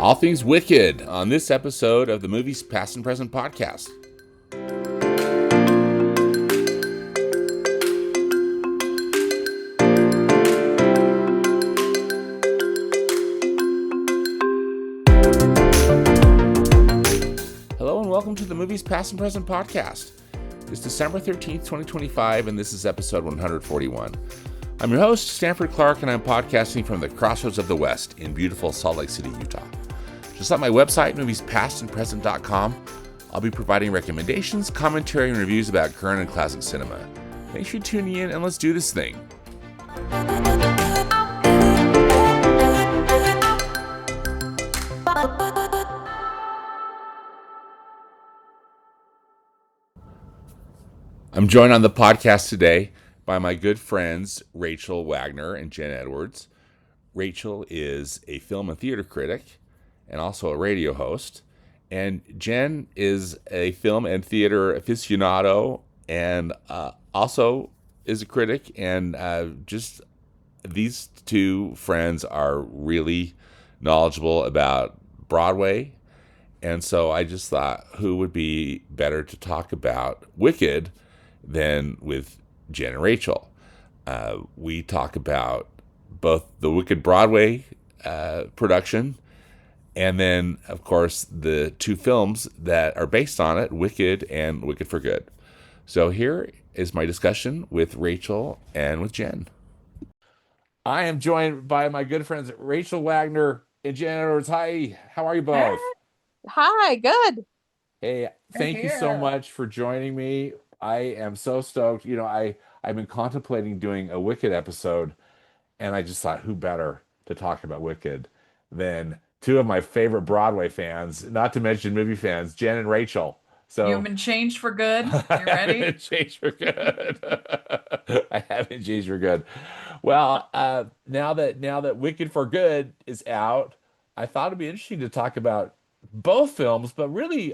all things Wicked on this episode of the Movies Past and Present podcast. Hello and welcome to the Movies Past and Present podcast. It's December 13th, 2025, and this is episode 141. I'm your host, Stanford Clark, and I'm podcasting from the Crossroads of the West in beautiful Salt Lake City, Utah. Just like my website, moviespastandpresent.com, I'll be providing recommendations, commentary, and reviews about current and classic cinema. Make sure you tune in and let's do this thing. I'm joined on the podcast today by my good friends Rachel Wagner and Jen Edwards. Rachel is a film and theater critic and also a radio host. And Jen is a film and theater aficionado and also is a critic. And just these two friends are really knowledgeable about Broadway. And so I just thought, who would be better to talk about Wicked than with Jen and Rachel? We talk about both the Wicked Broadway production and then, of course, the two films that are based on it, Wicked and Wicked for Good. So here is my discussion with Rachel and with Jen. I am joined by my good friends Rachel Wagner and Jen Edwards. Hi, how are you both? Hi, good. Hey, thank you so much for joining me. I am so stoked. You know, I've been contemplating doing a Wicked episode, and I just thought, who better to talk about Wicked than two of my favorite Broadway fans, not to mention movie fans, Jen and Rachel. So you've been changed for good. You I ready? haven't changed for good. I haven't changed for good. Well, now that Wicked for Good is out, I thought it'd be interesting to talk about both films, but really,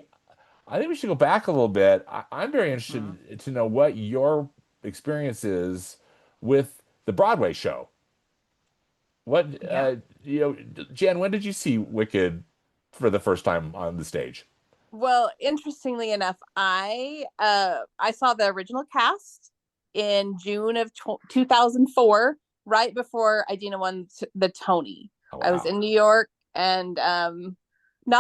I think we should go back a little bit. I'm very interested to know what your experience is with the Broadway show. What Jen, when did you see Wicked for the first time on the stage? Well, interestingly enough, I saw the original cast in June of 2004, right before Idina won the Tony. Oh, wow. I was in New York, and not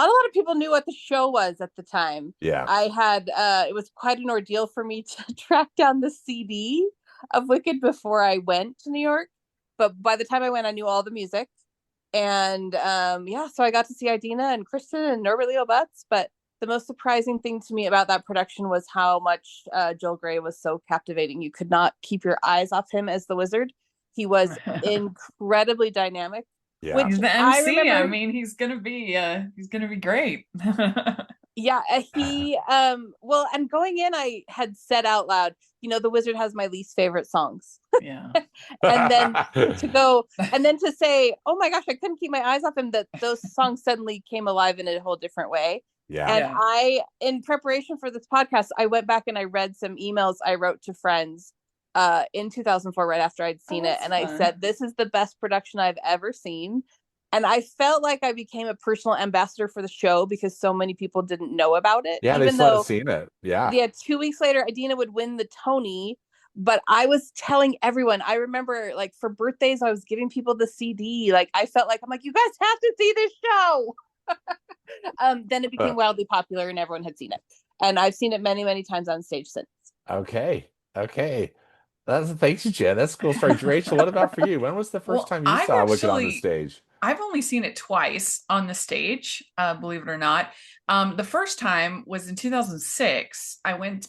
a lot of people knew what the show was at the time. Yeah. I had it was quite an ordeal for me to track down the CD of Wicked before I went to New York. But by the time I went, I knew all the music. And so I got to see Idina and Kristen and Norbert Leo Butz. But the most surprising thing to me about that production was how much Joel Grey was so captivating. You could not keep your eyes off him as the wizard. He was incredibly dynamic. Yeah. He's the MC. I mean, he's gonna be great. Yeah, he well, and going in, I had said out loud, the Wizard has my least favorite songs. Yeah. And then to say, oh my gosh, I couldn't keep my eyes off him, that those songs suddenly came alive in a whole different way. Yeah. And I, in preparation for this podcast, I went back and I read some emails I wrote to friends in 2004, right after I'd seen it. And fun. I said, this is the best production I've ever seen. And I felt like I became a personal ambassador for the show because so many people didn't know about it. Yeah, they still hadn't seen it. Yeah. Yeah, 2 weeks later, Idina would win the Tony, but I was telling everyone. I remember, like, for birthdays, I was giving people the CD. Like, I felt like, I'm like, you guys have to see this show. Then it became wildly popular and everyone had seen it. And I've seen it many, many times on stage since. Okay. Thanks, Jen. That's a cool story. Rachel, what about for you? When was the first time you saw Wicked on the stage? I've only seen it twice on the stage, believe it or not. The first time was in 2006.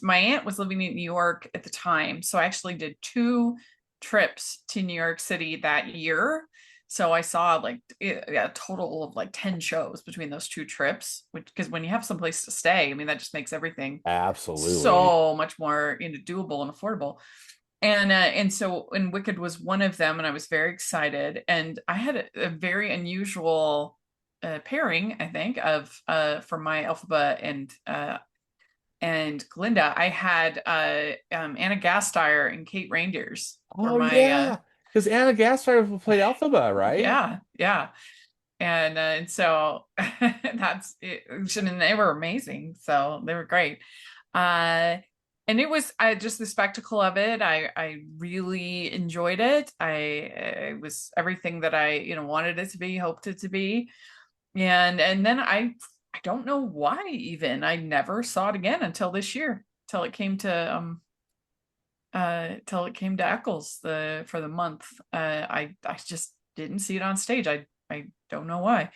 My aunt was living in New York at the time. So I actually did 2 trips to New York City that year. So I saw a total of 10 shows between those 2 trips, because when you have someplace to stay, I mean, that just makes everything absolutely so much more doable and affordable. And so Wicked was one of them, and I was very excited. And I had a very unusual pairing, I think, of for my Elphaba and Glinda. I had Anna Gasteyer and Kate Reindeers. Because Anna Gasteyer played Elphaba, right? Yeah. And so that's it. And they were amazing. So they were great. And it was just the spectacle of it. I really enjoyed it. It was everything that I, wanted it to be, hoped it to be. And then I don't know why even I never saw it again until this year, till it came to Eccles for the month. I just didn't see it on stage. I don't know why.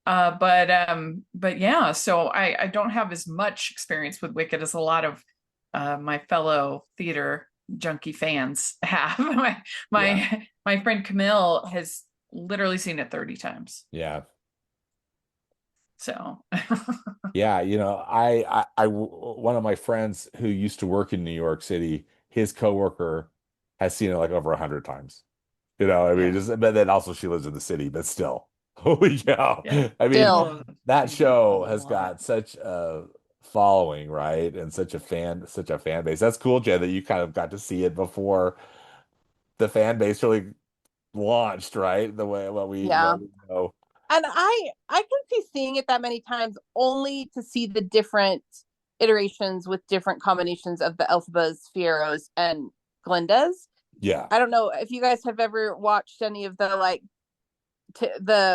But yeah, so I don't have as much experience with Wicked as a lot of my fellow theater junkie fans have. My friend Camille has literally seen it 30 times. Yeah. So Yeah, one of my friends who used to work in New York City, his coworker has seen it like over 100 times. I mean, but then also she lives in the city, but still, holy cow! Yeah. I mean, Still. that show has got such a following, right, and such a fan base. That's cool, Jen, that you kind of got to see it before the fan base really launched, right? The way what we know. And I can see seeing it that many times only to see the different iterations with different combinations of the Elphabas, Fieros, and Glindas. Yeah. I don't know if you guys have ever watched any of the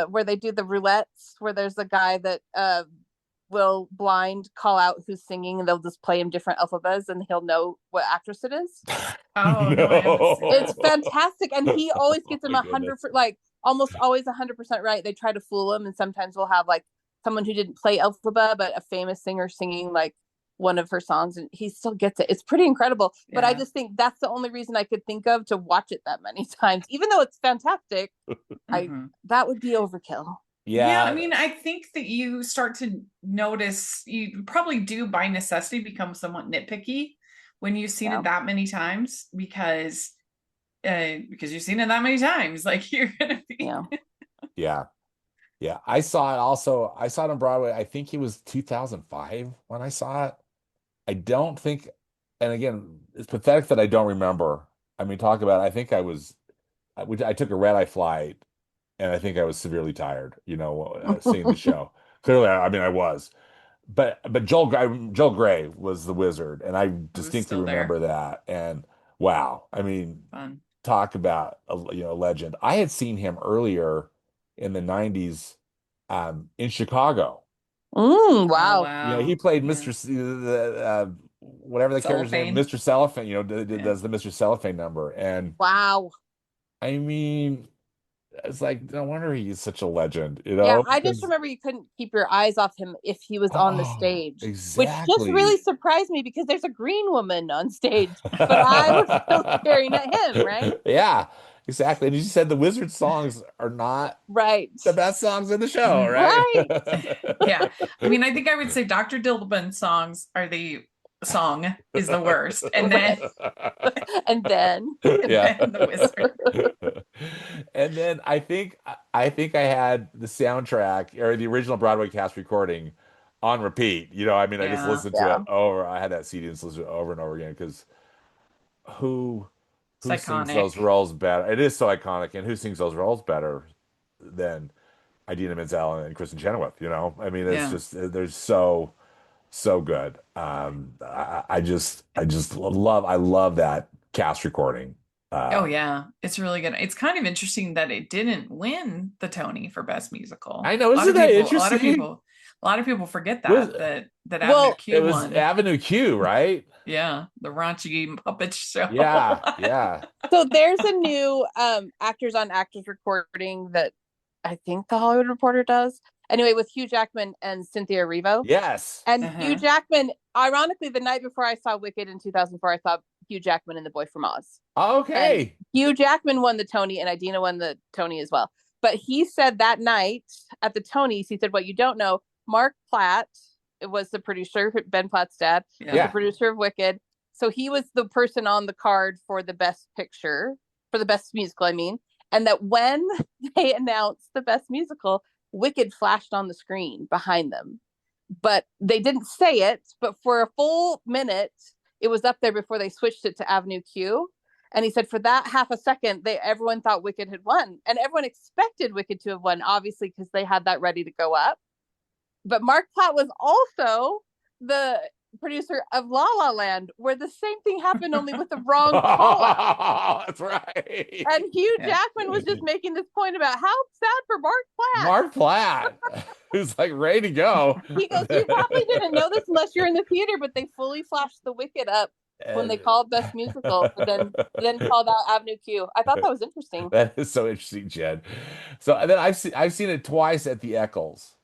where they do the roulettes, where there's a guy that will blind call out who's singing, and they'll just play him different Elphabas, and he'll know what actress it is. Oh no, I haven't seen It's that. fantastic, and he always gets them my 100 like almost always 100% right. They try to fool him, and sometimes we'll have like someone who didn't play Elphaba, but a famous singer singing like one of her songs, and he still gets it. It's pretty incredible. But I Yeah. just think that's the only reason I could think of to watch it that many times, even though it's fantastic. Mhm. That would be overkill. Yeah, I mean, I think that you start to notice, you probably do by necessity become somewhat nitpicky when you've seen Yeah. it that many times, because you've seen it that many times. Like you're gonna be Yeah. Yeah. I saw it on Broadway. I think it was 2005 when I saw it. I don't think, and again, it's pathetic that I don't remember. I mean, talk about, I took a red-eye flight, and I think I was severely tired, seeing the show. Clearly, I mean, I was. But Joel Grey was the wizard, and I distinctly still there. remember that. And wow, I mean, fun. talk about a legend. I had seen him earlier in the 90s in Chicago. Wow. Oh, wow. He played Yeah. Mr. Whatever the character's name, Cellophane. Mr. Cellophane, Yeah. does the Mr. Cellophane number. And Wow. I mean, it's like, no wonder he's such a legend, Yeah, I just because remember you couldn't keep your eyes off him if he was on the stage, which just exactly. really surprised me because there's a green woman on stage, but I was still staring at him, right? Yeah, exactly. And you said the Wizard songs are not Right. the best songs in the show, right? Right. Yeah. I mean, I think I would say Dr. Dilbin songs are the song is the worst. And then And then Yeah. then the Wizard. And then I think I had the soundtrack or the original Broadway cast recording on repeat. I mean, I just Yeah. listened to it over. I had that CD and just listened to it over and over again because who It's sings iconic. those roles better? It is so iconic, and who sings those roles better than Idina Menzel and Kristen Chenoweth? I mean, it's Yeah. just they're so good. I just love that cast recording. Oh yeah, it's really good. It's kind of interesting that it didn't win the Tony for Best Musical. I know, A lot isn't of that people, interesting? A lot of people forget Was- that Well, Avenue Q It was won. Avenue Q, right? Yeah, the raunchy puppet show. Yeah. so there's a new actors on actors recording that I think the Hollywood Reporter does. Anyway, with Hugh Jackman and Cynthia Erivo. Yes. And Uh-huh. Hugh Jackman, ironically, the night before I saw Wicked in 2004, I saw Hugh Jackman in The Boy from Oz. Okay. And Hugh Jackman won the Tony, and Idina won the Tony as well. But he said that night at the Tonys, he said, "What you don't know, Mark Platt was the producer, Ben Platt's dad, was Yeah. the producer of Wicked. So he was the person on the card for the best picture, for the best musical, I mean. And that when they announced the best musical, Wicked flashed on the screen behind them. But they didn't say it, but for a full minute, it was up there before they switched it to Avenue Q. And he said for that half a second, everyone thought Wicked had won, and everyone expected Wicked to have won, obviously, because they had that ready to go up. But Mark Platt was also the producer of La La Land, where the same thing happened, only with the wrong call out. That's right. And Hugh Jackman was just making this point about how sad for Mark Platt. Mark Platt, who's like ready to go. He goes, you probably didn't know this unless you're in the theater, but they fully flashed the Wicked up when they called Best Musical, but then called out Avenue Q. I thought that was interesting. That is so interesting, Jen. So and then I've seen it twice at the Eccles.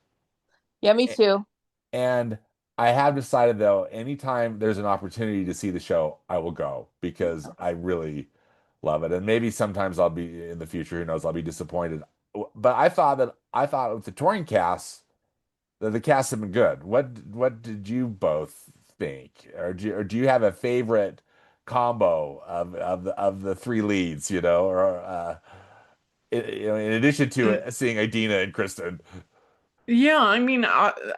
Yeah, me too. And I have decided though, anytime there's an opportunity to see the show, I will go because I really love it. And maybe sometimes I'll be in the future, who knows, I'll be disappointed. But I thought with the touring cast that the cast have been good. What did you both think? Or do you have a favorite combo of the three leads, you know, or in addition to seeing Idina and Kristen? Yeah, I mean,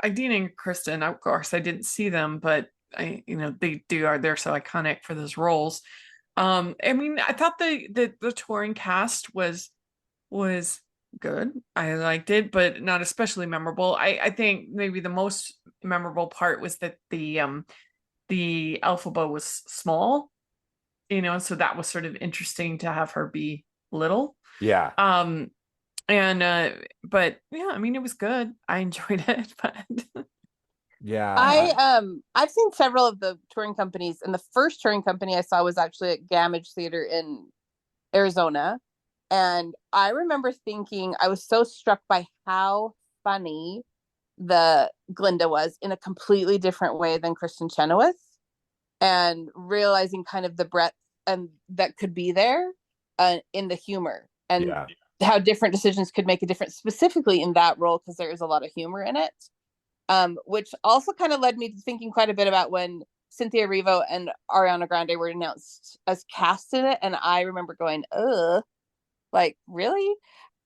Idina and Kristen, of course, I didn't see them, but they're so iconic for those roles. I mean, I thought the touring cast was good. I liked it, but not especially memorable. I think maybe the most memorable part was that the Elphaba was small, so that was sort of interesting to have her be little. Yeah. But yeah, I mean, it was good. I enjoyed it, but yeah. I've seen several of the touring companies, and the first touring company I saw was actually at Gamage Theater in Arizona. And I remember thinking, I was so struck by how funny the Glinda was in a completely different way than Kristen Chenoweth, and realizing kind of the breadth and that could be there in the humor, and Yeah. how different decisions could make a difference, specifically in that role, because there is a lot of humor in it. Which also kind of led me to thinking quite a bit about when Cynthia Erivo and Ariana Grande were announced as cast in it, and I remember going, ugh, like, really?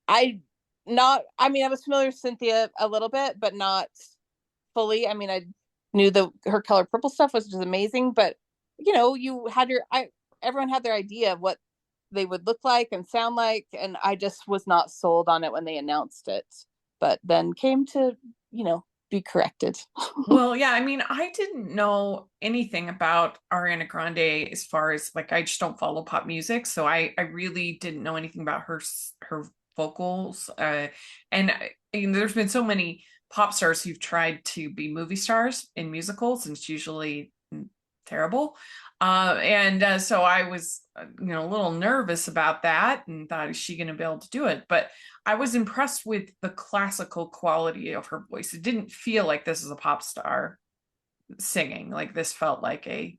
I was familiar with Cynthia a little bit, but not fully. I mean, I knew her Color Purple stuff was just amazing, but everyone had their idea of what they would look like and sound like, and I just was not sold on it when they announced it, but then came to be corrected. Well, yeah, I mean, I didn't know anything about Ariana Grande as far as, like, I just don't follow pop music, so I really didn't know anything about her vocals. And there's been so many pop stars who've tried to be movie stars in musicals, and it's usually terrible. So I was, a little nervous about that and thought, is she going to be able to do it? But I was impressed with the classical quality of her voice. It didn't feel like this is a pop star singing. Like, this felt like a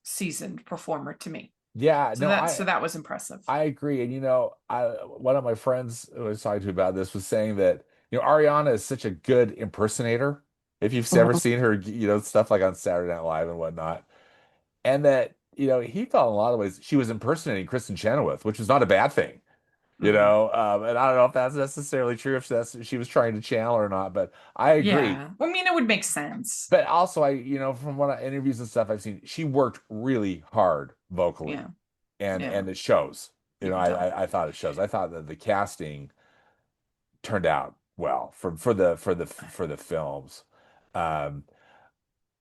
seasoned performer to me. Yeah, So that was impressive. I agree. And one of my friends who I was talking to about this was saying that, Ariana is such a good impersonator. If you've ever seen her, stuff like on Saturday Night Live and whatnot. And that, he felt in a lot of ways she was impersonating Kristen Chenoweth, which is not a bad thing. And I don't know if that's necessarily true, if she was trying to channel or not, but I agree. Yeah, I mean, it would make sense. But also, from interviews and stuff I've seen, she worked really hard vocally. Yeah. And it shows. I thought it shows. I thought that the casting turned out well for the films.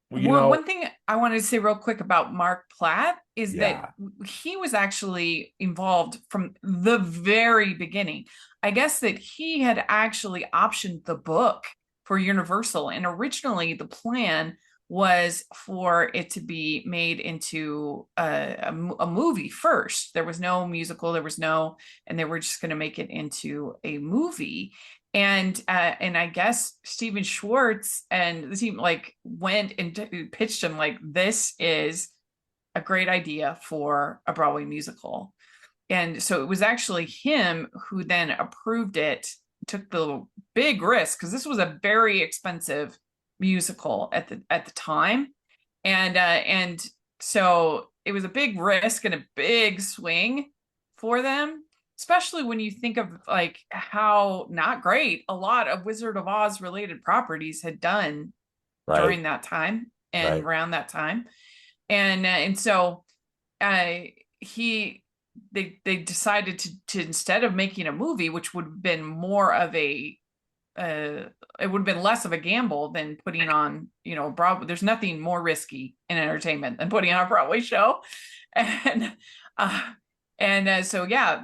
One thing I wanted to say real quick about Mark Platt is Yeah. that he was actually involved from the very beginning. I guess that he had actually optioned the book for Universal, and originally the plan was for it to be made into a movie first. There was no musical, and they were just going to make it into a movie. And I guess Steven Schwartz and the team went and pitched him like, this is a great idea for a Broadway musical. And so it was actually him who then approved it, took the big risk, because this was a very expensive musical at the time. And so it was a big risk and a big swing for them, especially when you think of like how not great a lot of Wizard of Oz related properties had done during that time and around that time. And so he they decided to instead of making a movie, which would have been more of a it would have been less of a gamble than putting on, Broadway. There's nothing more risky in entertainment than putting on a Broadway show. And uh so yeah,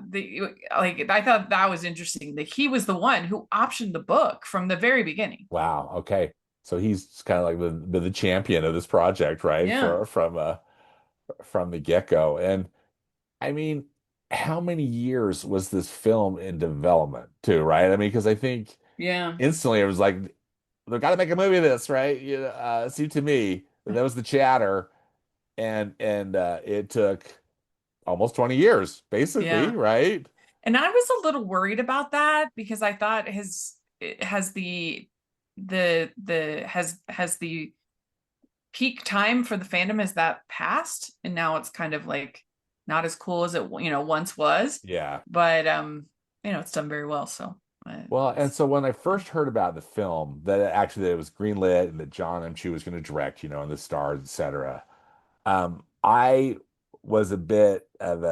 I thought that was interesting that he was the one who optioned the book from the very beginning. Wow. Okay. So he's kind of like the champion of this project, right? Yeah. From the get-go. And I mean, how many years was this film in development too, right? I mean, because I think Yeah. instantly it was like they've got to make a movie of this, right? It seemed to me that was the chatter, and it took almost 20 years, basically, Yeah. right? And I was a little worried about that because I thought it has the peak time for the fandom as that passed, and now it's kind of like not as cool as it once was. Yeah. But it's done very well. So Well, and so when I first heard about the film, that it was greenlit and that John M. Chu was going to direct, and the stars, etc. I was a bit of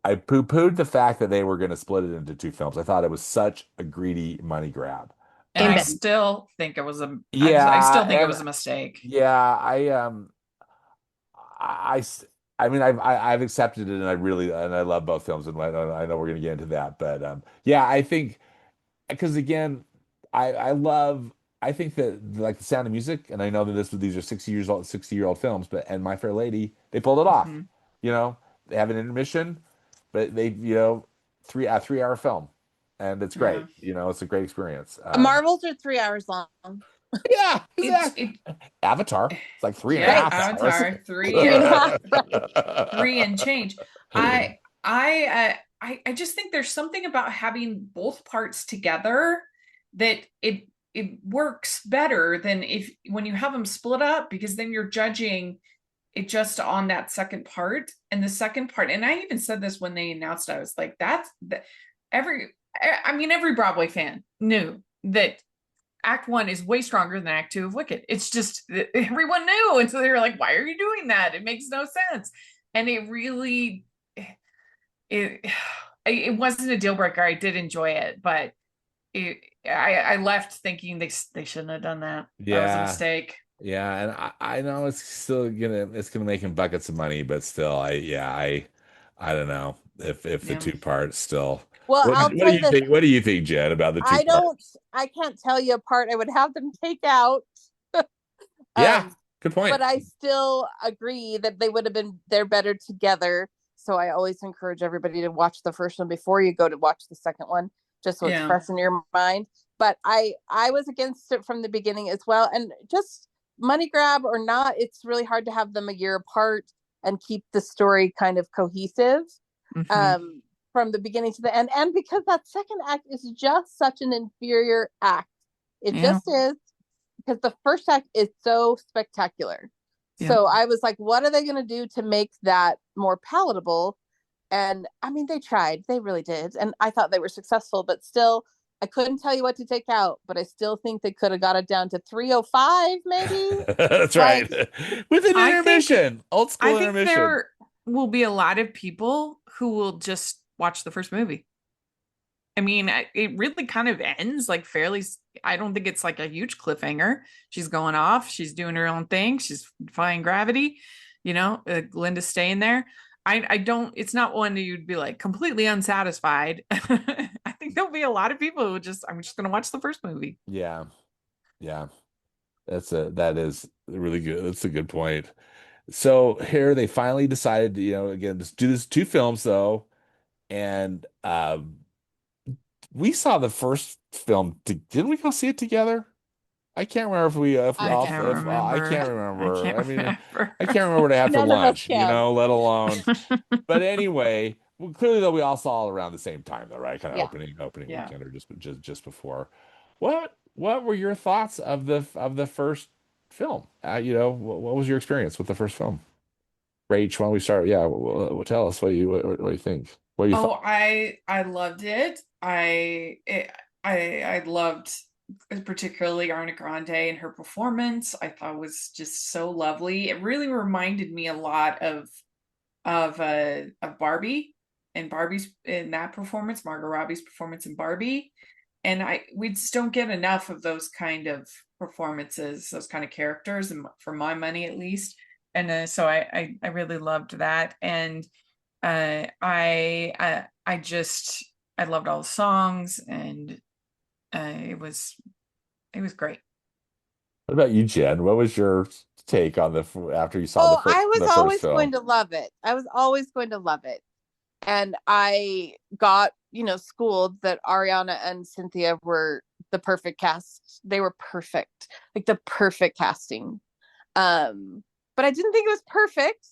I poo-pooed the fact that they were going to split it into two films. I thought it was such a greedy money grab. and I Amen. still think it was Yeah, I still think it and was a mistake. yeah, I, I mean, I've accepted it, and I love both films, and I know we're going to get into that, but yeah, I think because again, I think that like the Sound of Music, and I know that these are 60-year-old films, but and My Fair Lady, they pulled it off. Mm-hmm. They have an intermission, but they 3-hour film, and it's great. Yeah. It's a great experience. Marvels are 3 hours long. Yeah, It's exactly. Avatar, it's like three and a yeah, half hours. Avatar three Three and a half. three and change. I just think there's something about having both parts together that it works better than when you have them split up, because then you're judging it just on that second part. And the second part, and I even said this when they announced it, I was like, every Broadway fan knew that Act 1 is way stronger than Act 2 of Wicked. It's just everyone knew, and so they were like, "Why are you doing that? It makes no sense." And it really, it wasn't a deal breaker. I did enjoy it, but I left thinking they shouldn't have done that. That was a mistake. Yeah, and I know it's gonna make him buckets of money, but still, I don't know if the two parts still. Well, I'll What tell do you you this. think? What do you think, Jen, about the two parts? I can't tell you a part I would have them take out. Yeah, good point. But I still agree that they're better together. So I always encourage everybody to watch the first one before you go to watch the second one, just so it's fresh in your mind. But I was against it from the beginning as well. And just money grab or not, it's really hard to have them a year apart and keep the story kind of cohesive. Mm-hmm. From the beginning to the end, and because that second act is just such an inferior act. It just is, because the first act is so spectacular. So I was like, what are they going to do to make that more palatable? And I mean, they tried, they really did, and I thought they were successful, but still I couldn't tell you what to take out, but I still think they could have got it down to 305 maybe. That's right. With an intermission, old school intermission. I think there will be a lot of people who will just watch the first movie. I mean, it really kind of ends like fairly. I don't think it's like a huge cliffhanger. She's going off. She's doing her own thing. She's defying gravity. Glinda's staying there. I don't. It's not one that you'd be like completely unsatisfied. I think there'll be a lot of people who I'm just going to watch the first movie. Yeah. That is really good. That's a good point. So here they finally decided to, again, just do this two films though. And we saw the first film. Didn't we go see it together? I can't remember if we. I can't remember. I can't remember what I had for lunch. Let alone. But anyway, clearly though we all saw it around the same time though, right? Kind of opening weekend or just before. What were your thoughts of the first film? What was your experience with the first film? Rach, why don't we start? Yeah, tell us what do you think? I loved it. I loved particularly Ariana Grande and her performance. I thought was just so lovely. It really reminded me a lot of of Barbie and Barbie's in that performance, Margot Robbie's performance in Barbie. And we just don't get enough of those kind of performances, those kind of characters, and for my money at least. And so I really loved that. And I just I loved all the songs, and it was great. What about you, Jen? What was your take on after you saw Oh, I was the first always film? going to love it. I was always going to love it. And I got, schooled that Ariana and Cynthia were the perfect cast. They were perfect, like the perfect casting. But I didn't think it was perfect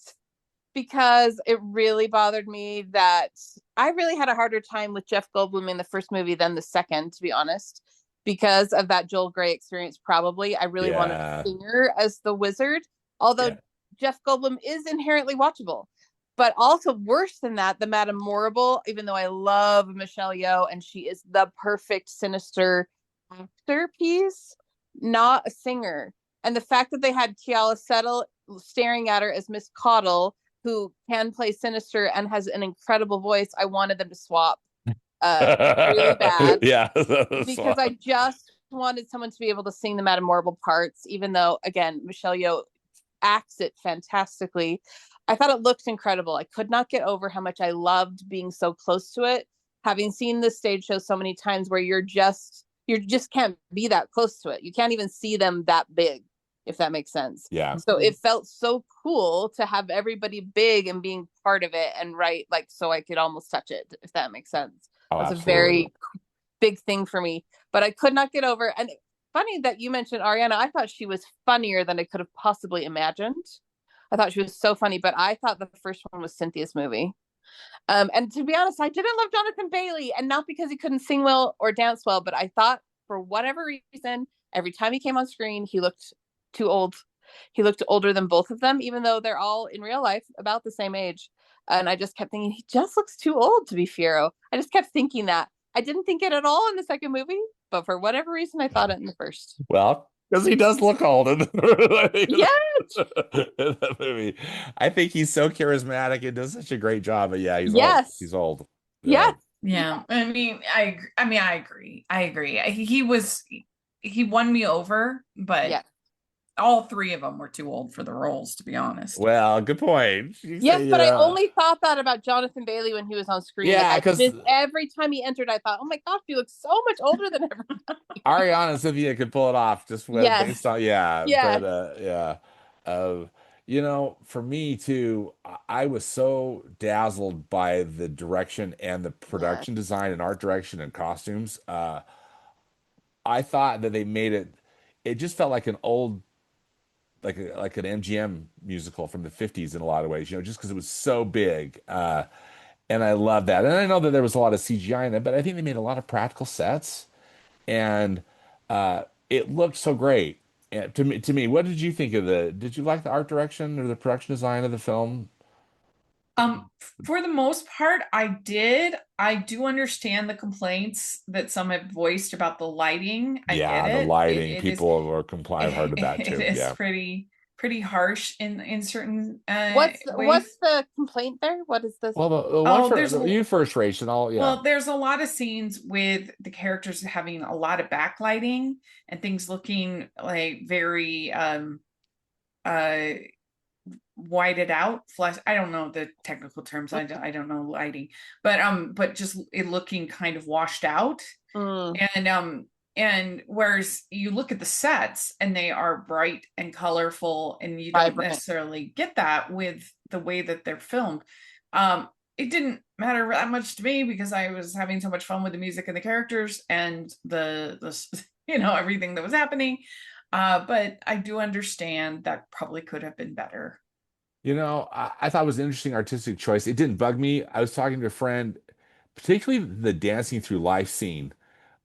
because it really bothered me that I really had a harder time with Jeff Goldblum in the first movie than the second, to be honest, because of that Joel Grey experience. Probably, I really wanted Yeah, Singer as the wizard, although yeah. Jeff Goldblum is inherently watchable. But also worse than that, the Madame Morrible, even though I love Michelle Yeoh and she is the perfect sinister actor piece, not a singer. And the fact that they had Keala Settle staring at her as Miss Caudle, who can play sinister and has an incredible voice, I wanted them to swap really bad Yeah. because I just wanted someone to be able to sing the Madame Morrible parts, even though, again, Michelle Yeoh acts it fantastically. I thought it looked incredible. I could not get over how much I loved being so close to it. Having seen this stage show so many times where you just can't be that close to it. You can't even see them that big, if that makes sense. Yeah. So it felt so cool to have everybody big and being part of it and right, like, so I could almost touch it, if that makes sense. Oh, That's a absolutely. very big thing for me. But I could not get over. And funny that you mentioned Ariana. I thought she was funnier than I could have possibly imagined. I thought she was so funny, but I thought the first one was Cynthia's movie. And to be honest, I didn't love Jonathan Bailey, and not because he couldn't sing well or dance well, but I thought for whatever reason, every time he came on screen, he looked too old. He looked older than both of them, even though they're all in real life about the same age. And I just kept thinking, he just looks too old to be Fiyero. I just kept thinking that. I didn't think it at all in the second movie, but for whatever reason, I thought it in the first. Well, because he does look old in Yeah, in that movie. I think he's so charismatic and does such a great job. But yeah, he's old. yes, He's old. Yeah. yes, Yeah, I mean, I agree. I agree. He won me over, but yes. all three of them were too old for the roles, to be honest. Well, good point. You Yes, say, but I yeah. only thought that about Jonathan Bailey when he was on screen. Like Yeah, I because just every time he entered, I thought, "Oh my gosh, he looks so much older than everyone." Ariana and Cynthia could pull it off just with based Yes, on yeah, but yes, yeah. Uh for me too, I was so dazzled by the direction and the yes. production design and art direction and costumes. I thought that they made it just felt like an old like an MGM musical from the 50s in a lot of ways, just because it was so big. And I love that. And I know that there was a lot of CGI in it, but I think they made a lot of practical sets and it looked so great. And to me, what did you think of did you like the art direction or the production design of the film? For the most part, I did. I do understand the complaints that some have voiced about the lighting. I get Yeah, the it. lighting, It is people were complaining hard about it too. is Yeah. pretty harsh in certain ways. What's the complaint there? What is this? Well, the one Oh, for you first, Rachel, yeah. well, there's a lot of scenes with the characters having a lot of backlighting and things looking like very uh whited out flesh. I don't know the technical terms. I don't know lighting, but just it looking kind of washed out. Mm, And whereas you look at the sets and they are bright and colorful, and you don't vibrant. necessarily get that with the way that they're filmed. um it didn't matter that much to me because I was having so much fun with the music and the characters and the everything that was happening. But I do understand that probably could have been better. I thought it was an interesting artistic choice. It didn't bug me. I was talking to a friend, particularly the dancing through life scene,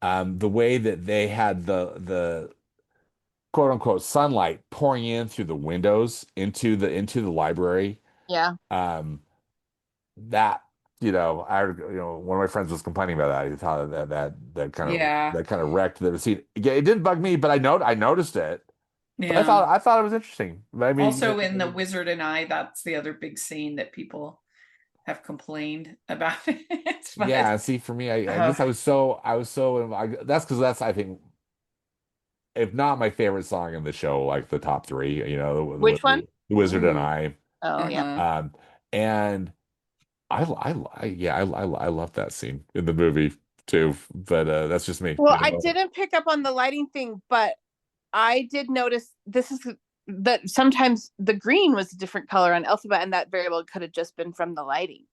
the way that they had the quote unquote sunlight pouring in through the windows into the library. Yeah. Um, that one of my friends was complaining about that. He thought that Yeah. that kind of wrecked the scene. Again, it didn't bug me, but I noticed it. But I Yeah. thought it was interesting. I mean, Also in The Wizard and I, that's the other big scene that people have complained about it. But yeah. See, for me, I uh, guess I was so that's because that's I think if not my favorite song in the show, like the top three. You know, Which one? the Wizard and mhm, I. Oh yeah. uh-huh. And yeah, I love that scene in the movie too. But that's just me, Well, you I know. didn't pick up on the lighting thing, but I did notice this is that sometimes the green was a different color on Elphaba, and that variable could have just been from the lighting.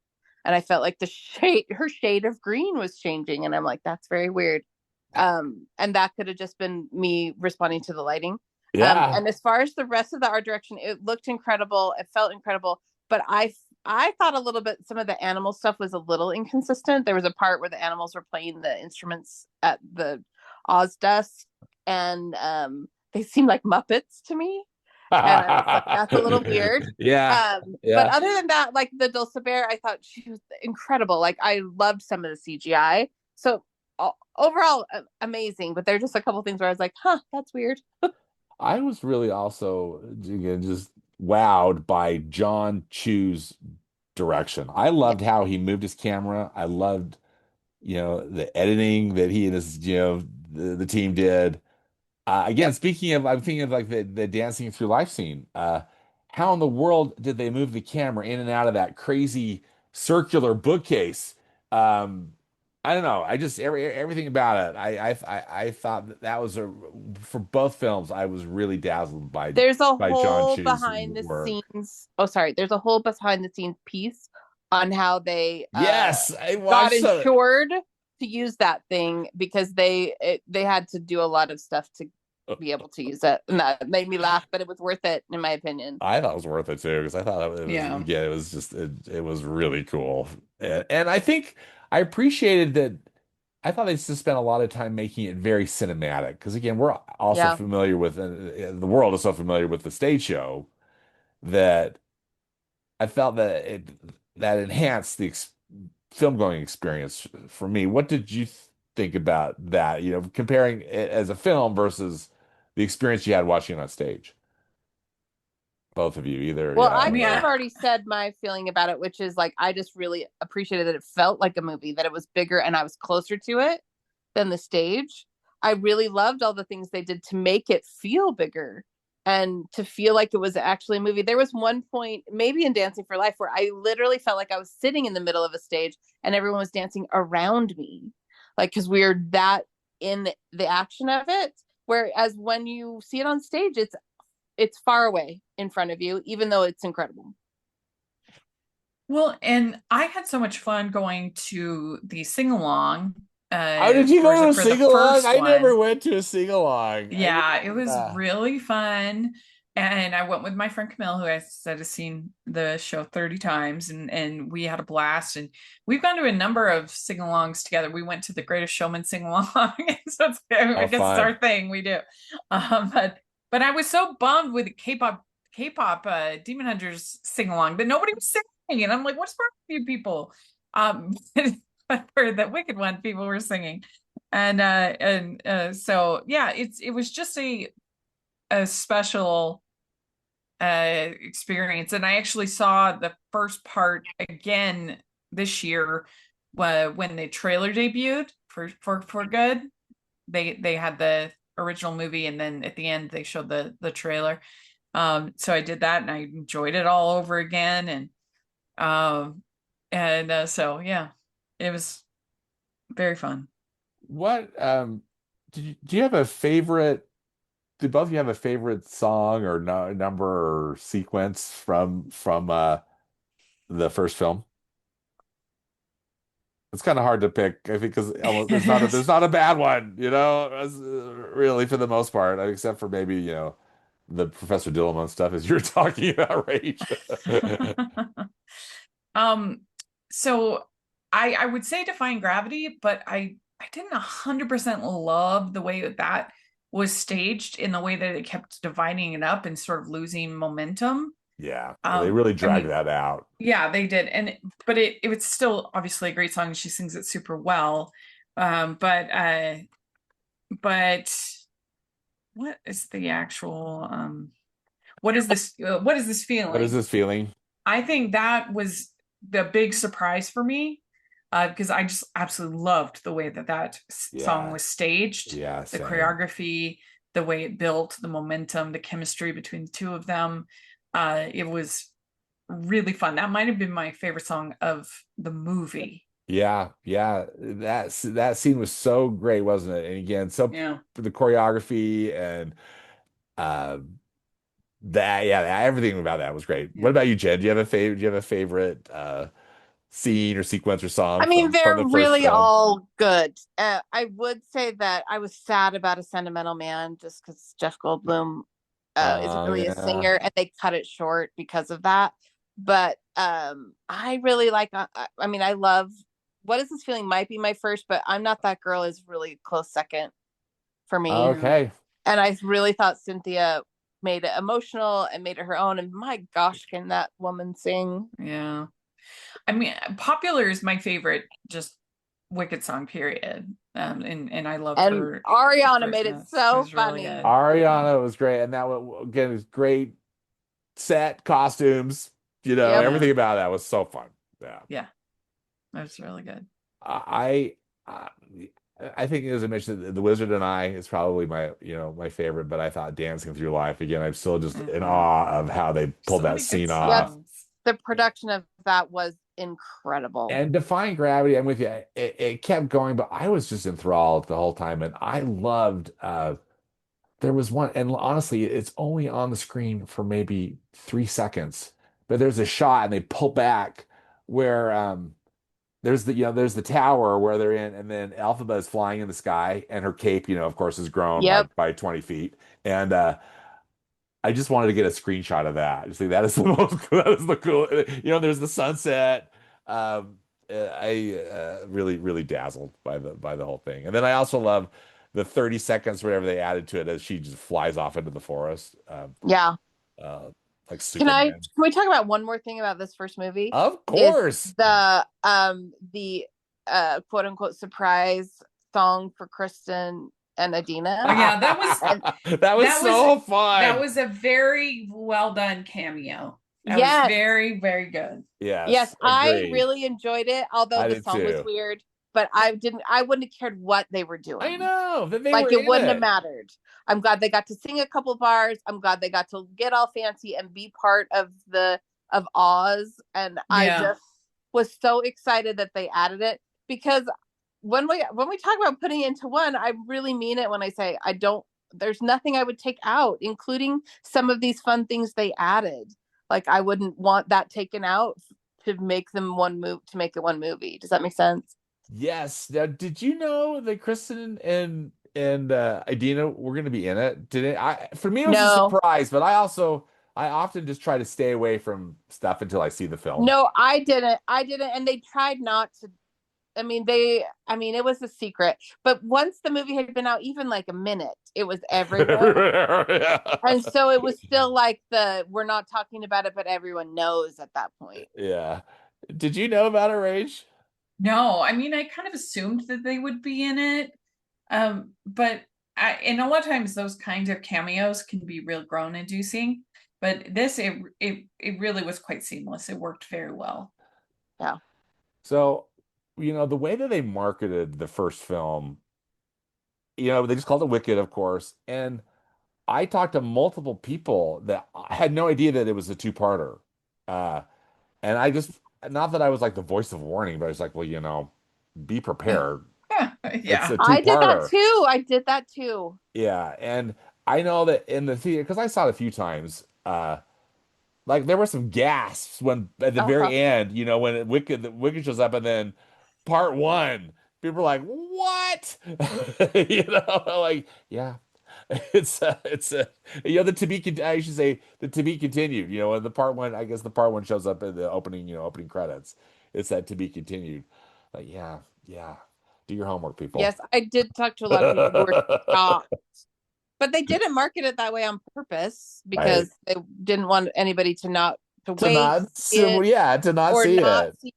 And I felt like the shade, her shade of green was changing, and I'm like, that's very weird. And that could have just been me responding to the lighting. Yeah. And as far as the rest of the art direction, it looked incredible. It felt incredible, but I thought a little bit some of the animal stuff was a little inconsistent. There was a part where the animals were playing the instruments at the Ozdesk, and they seemed like Muppets to me. And I was like, that's a little weird. Yeah. But Yeah. other than that, like the Dulcibert, I thought she was incredible. Like I loved some of the CGI. So overall, amazing. But there are just a couple things where I was like, huh, that's weird. I was really also again just wowed by John Chu's direction. I Yeah. loved how he moved his camera. I loved, the editing that he and his, the team did. Again, Yep. speaking of, I'm thinking of like the dancing through life scene. How in the world did they move the camera in and out of that crazy circular bookcase? Um, I don't know. I just everything about it. I thought that was a for both films. I was really dazzled There's a by John whole Chu's behind the work. scenes. Oh, sorry. There's a whole behind the scenes piece on how they Yes, I got watched it. insured to use that thing because they had to do a lot of stuff to be able to use it, and that made me laugh. But it was worth it, in my opinion. I thought it was worth it too because I thought it was Yeah. again it was just it was really cool and I think I appreciated that. I thought they just spent a lot of time making it very cinematic because again we're also Yeah. familiar with the world is so familiar with the stage show that I felt that that enhanced the film going experience for me. What did you think about that? Comparing it as a film versus the experience you had watching it on stage. Both of you, either, Well, yeah, I kind of Yeah. already said my feeling about it, which is like I just really appreciated that it felt like a movie, that it was bigger and I was closer to it than the stage. I really loved all the things they did to make it feel bigger and to feel like it was actually a movie. There was one point, maybe in Dancing for Life, where I literally felt like I was sitting in the middle of a stage and everyone was dancing around me, like because we are that in the action of it. Whereas when you see it on stage, it's far away in front of you, even though it's incredible. Well, and I had so much fun going to the sing along How did you go to a for the sing along? first I never one. went to a sing along. Yeah, it was Yeah. really fun. And I went with my friend Camille, who I said has seen the show 30 times, and we had a blast. And we've gone to a number of sing-alongs together. We went to the Greatest Showman sing-along, so I Oh, guess it's our fun. thing. We do. But I was so bummed with the K-pop Demon Hunters sing-along that nobody was singing, and I'm like, what's wrong with you people? But for the Wicked one, people were singing, so yeah, it was just a special experience. And I actually saw the first part again this year when the trailer debuted for Good. They had the original movie, and then at the end they showed the trailer. So I did that and I enjoyed it all over again. So yeah, it was very fun. What do you have a favorite? Do both of you have a favorite song or no, number or sequence from the first film? It's kind of hard to pick, I think, because almost It is. there's not a bad one, really for the most part, except for maybe the Professor Dillamon stuff as you're talking about Rage. um, so I would say Defying Gravity, but I didn't 100% love the way that was staged, in the way that it kept dividing it up and sort of losing momentum. Yeah, they really I drag mean, that out. yeah, they did. But it was still obviously a great song. She sings it super well. Um, but uh, but what is the actual what is this what is this feeling? What is this feeling? I think that was the big surprise for me, because I just absolutely loved the way that song was staged, Yeah, the same. choreography, the way it built, the momentum, the chemistry between the two of them. It was really fun. That might have been my favorite song of the movie. Yeah, that scene was so great, wasn't it? And again, so Yeah. the choreography and uh everything about that was great. Yeah. What about you, Jen? Do you have a favorite scene or sequence or I song mean, from they're the first really film? all good. I would say that I was sad about A Sentimental Man just because Jeff Goldblum isn't Oh really a yeah. singer, and they cut it short because of that. But I really like. I mean, I love. What is this feeling? Might be my first, but I'm not that girl is really a close second for me. Okay. And I really thought Cynthia made it emotional and made it her own. And my gosh, can that woman sing? Yeah. I mean, Popular is my favorite, just Wicked song, period. And I loved And her Ariana made it Christmas. It so was really funny. good. Ariana was great, and that was, again, was great set costumes. Yep. Everything about that was so fun. Yeah. Yeah, that was really good. I I think, as I mentioned, The Wizard and I is probably my my favorite, but I thought Dancing Through Life, again, I'm still just in awe of how they pulled So that many good scene Yes, off. songs. the production of that was incredible. And Defying Gravity, I'm with you. It kept going, but I was just enthralled the whole time, and I loved. There was one, and honestly, it's only on the screen for maybe 3 seconds, but there's a shot, and they pull back where there's there's the tower where they're in, and then Elphaba is flying in the sky, and her cape, of course, has grown Yep. by 20 feet, and I just wanted to get a screenshot of that. I just think that is the most, that is the cool. There's the sunset. I really, really dazzled by the whole thing. And then I also love the 30 seconds, whatever they added to it, as she just flies off into the forest. Yeah. Like Can Superman. we talk about one more thing about this first movie? Of course. Is the quote unquote surprise song for Kristen and Adina. Oh, yeah, that was so fun. That was a very well done cameo. That was very, very good. Yes, I really enjoyed it, although the song was weird. But I wouldn't have cared what they were doing. I know that they like were it wouldn't have mattered. I'm glad they got to sing a couple bars. I'm glad they got to get all fancy and be part of Oz. And I just was so excited that they added it, because when we talk about putting it into one, I really mean it when I say there's nothing I would take out, including some of these fun things they added. Like, I wouldn't want that taken out to make them to make it one movie. Does that make sense? Yes. Now, did you know that Kristen and Idina were going to be in it? For me, it was a surprise, but I often just try to stay away from stuff until I see the film. No, I didn't, and they tried not to. I mean, it was a secret, but once the movie had been out, even like a minute, it was everywhere. Yeah. And so it was still like we're not talking about it, but everyone knows at that point. Yeah. Did you know about it, Rach? No, I mean, I kind of assumed that they would be in it. But and a lot of times those kinds of cameos can be real groan inducing, but this, it really was quite seamless. It worked very well. Yeah. So, the way that they marketed the first film, they just called it Wicked, of course. And I talked to multiple people that had no idea that it was a two-parter. And I just, not that I was like the voice of warning, but I was like, well, be prepared. Yeah. I did that too. Yeah. And I know that in the theater, because I saw it a few times, like there were some gasps when at the very end, when Wicked shows up, and then part one, people are like, what? Like, yeah. It's the I should say the to be continued, when the part one, I guess the part one shows up in the opening credits. It's that to be continued. Like, yeah. Do your homework, people. Yes, I did talk to a lot of people who were shocked. But they didn't market it that way on purpose, because they didn't want anybody to not see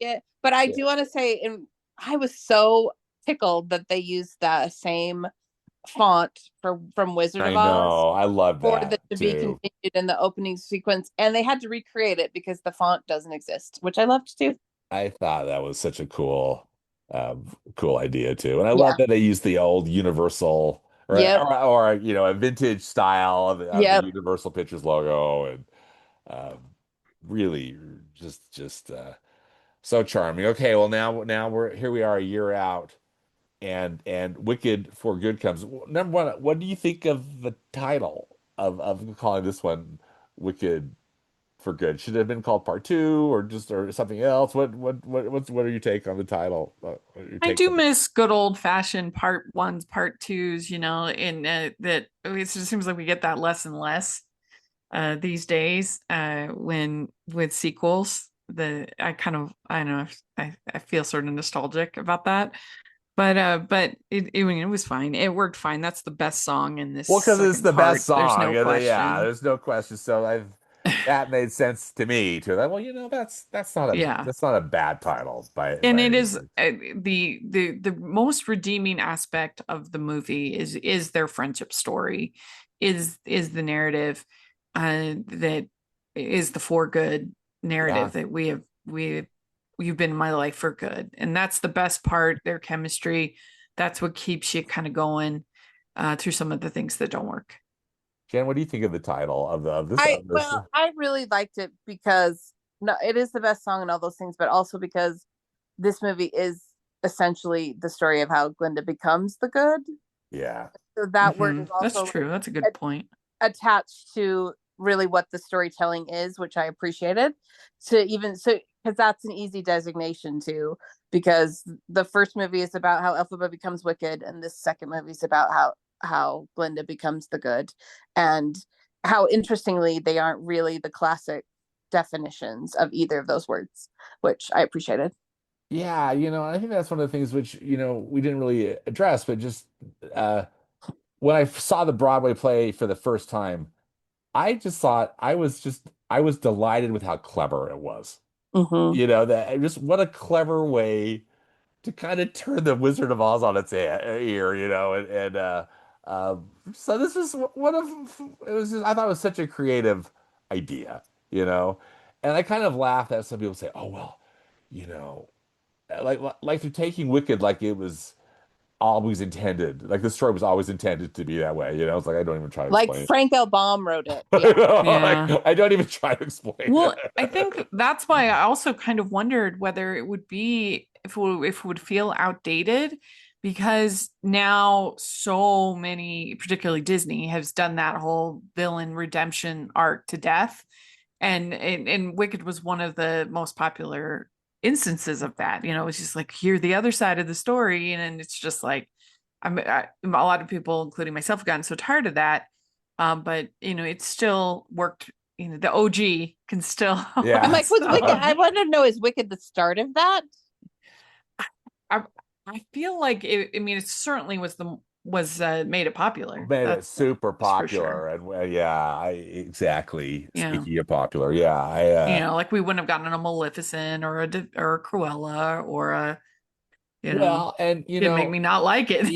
it. But I do want to say, and I was so tickled that they used the same font from Wizard I of Oz know. I love for that the to be too. continued in the opening sequence, and they had to recreate it because the font doesn't exist, which I loved too. I thought that was such a cool idea too. And I love Yeah. that they used the old Universal Yep. or a vintage style of the Yep. Universal Pictures logo and um, really just so charming. Okay, well now we're here we are a year out and Wicked for Good comes. Number one, what do you think of the title of calling this one Wicked for Good? Should it have been called Part Two or something else? What are your take on the title? Your I take do on the miss good old fashioned part ones, part twos, and that it just seems like we get that less and less these days when with sequels. I kind of I don't know I feel sort of nostalgic about that. But I mean, it was fine. It worked fine. That's the best song in this Well, because it's second the best part. There's song, no and yeah, question. there's no question. So that made sense to me too. Like, well, Yeah. that's not a bad title And by it any is means. the most redeeming aspect of the movie is their friendship story, is the narrative that is the for good Yeah. narrative that you've been in my life for good, and that's the best part. Their chemistry, that's what keeps you kind of going through some of the things that don't work. Jen, what do you think of the title I of this? well, I really liked it because no, it is the best song and all those things, but also because this movie is essentially the story of how Glinda becomes the good. Yeah. So that word is That's also true. That's a good point. attached to really what the storytelling is, which I appreciated. To even so, because that's an easy designation too. Because the first movie is about how Elphaba becomes wicked, and this second movie is about how Glinda becomes the good, and how interestingly they aren't really the classic definitions of either of those words, which I appreciated. Yeah, I think that's one of the things which, we didn't really address, but just uh when I saw the Broadway play for the first time, I just thought I was delighted with how clever it was. Mm-hmm. That just what a clever way to kind of turn the Wizard of Oz on its ear, so this was one of it was just I thought it was such a creative idea, you know, and I kind of laughed at some people say, oh well, you know, like they're taking Wicked like it was always intended, like the story was always intended to be that way, It's like I don't even try to Like explain it. Frank L. Baum wrote it. Yeah. Like, Yeah. I don't even try to explain Well, I it. think that's why I also kind of wondered whether it would be if it would feel outdated because now so many, particularly Disney, has done that whole villain redemption arc to death. And Wicked was one of the most popular instances of that. It's just like hear the other side of the story, and it's just like a lot of people, including myself, have gotten so tired of that. But it still worked. The OG can still I'm Yeah. like, was Wicked? so I want to know, is Wicked the start of that? I I feel like it, I mean it certainly was made it popular. Made it super That's for sure. popular and yeah, I exactly. Yeah. Speaking of popular, yeah, I Like we wouldn't have gotten a Maleficent or a Cruella or a, well, and didn't make me not like it.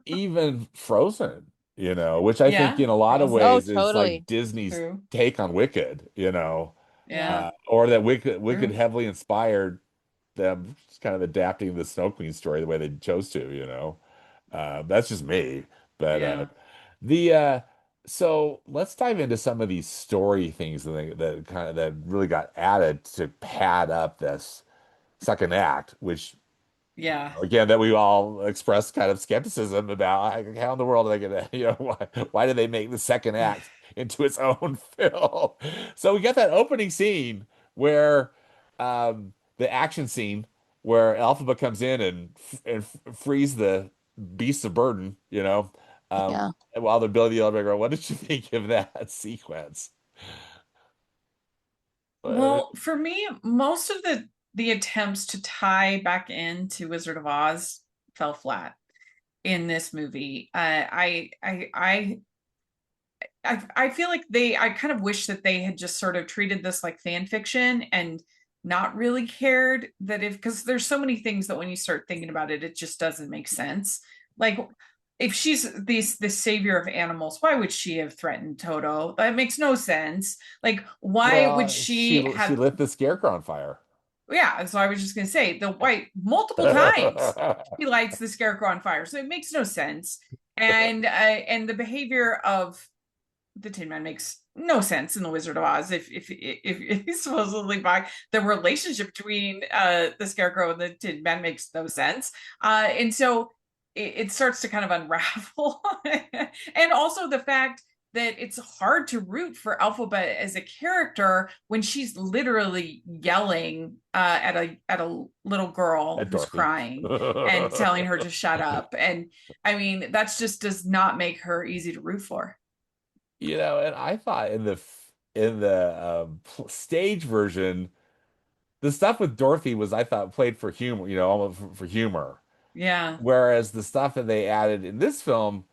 even Frozen, which I think Yeah, in a lot of Frozen. Oh, ways is like totally. Disney's True. take on Wicked, Yeah. or that Wicked True. heavily inspired them just kind of adapting the Snow Queen story the way they chose to, that's just me. But Yeah. the so let's dive into some of these story things that really got added to pad up this second act, which Yeah. again that we all expressed kind of skepticism about how in the world are they gonna, why did they make the second act into its own film? So we got that opening scene where the action scene where Elphaba comes in and frees the beasts of burden, Yeah. while they're building the elevator. What did you think of that sequence? Uh, Well, for me, most of the attempts to tie back into Wizard of Oz fell flat in this movie. I feel like I kind of wish that they had just sort of treated this like fan fiction and not really cared that if because there's so many things that when you start thinking about it, it just doesn't make sense. Like if she's the savior of animals, why would she have threatened Toto? That makes no sense. Like, why would Well, she she have? lit the scarecrow on fire. Yeah, so I was just gonna say the white multiple times he lights the scarecrow on fire, so it makes no sense. And the behavior of the Tin Man makes no sense in the Wizard of Oz. If he's supposedly black, the relationship between the Scarecrow and the Tin Man makes no sense. And so it starts to kind of unravel. And also the fact that it's hard to root for Alphabet as a character when she's literally yelling at a little girl At who's Dorothy. crying and telling her to shut up. And I mean, that's just does not make her easy to root for. And I thought in the stage version, the stuff with Dorothy was, I thought, played for humor, almost for humor. Yeah. Whereas the stuff that they added in this film,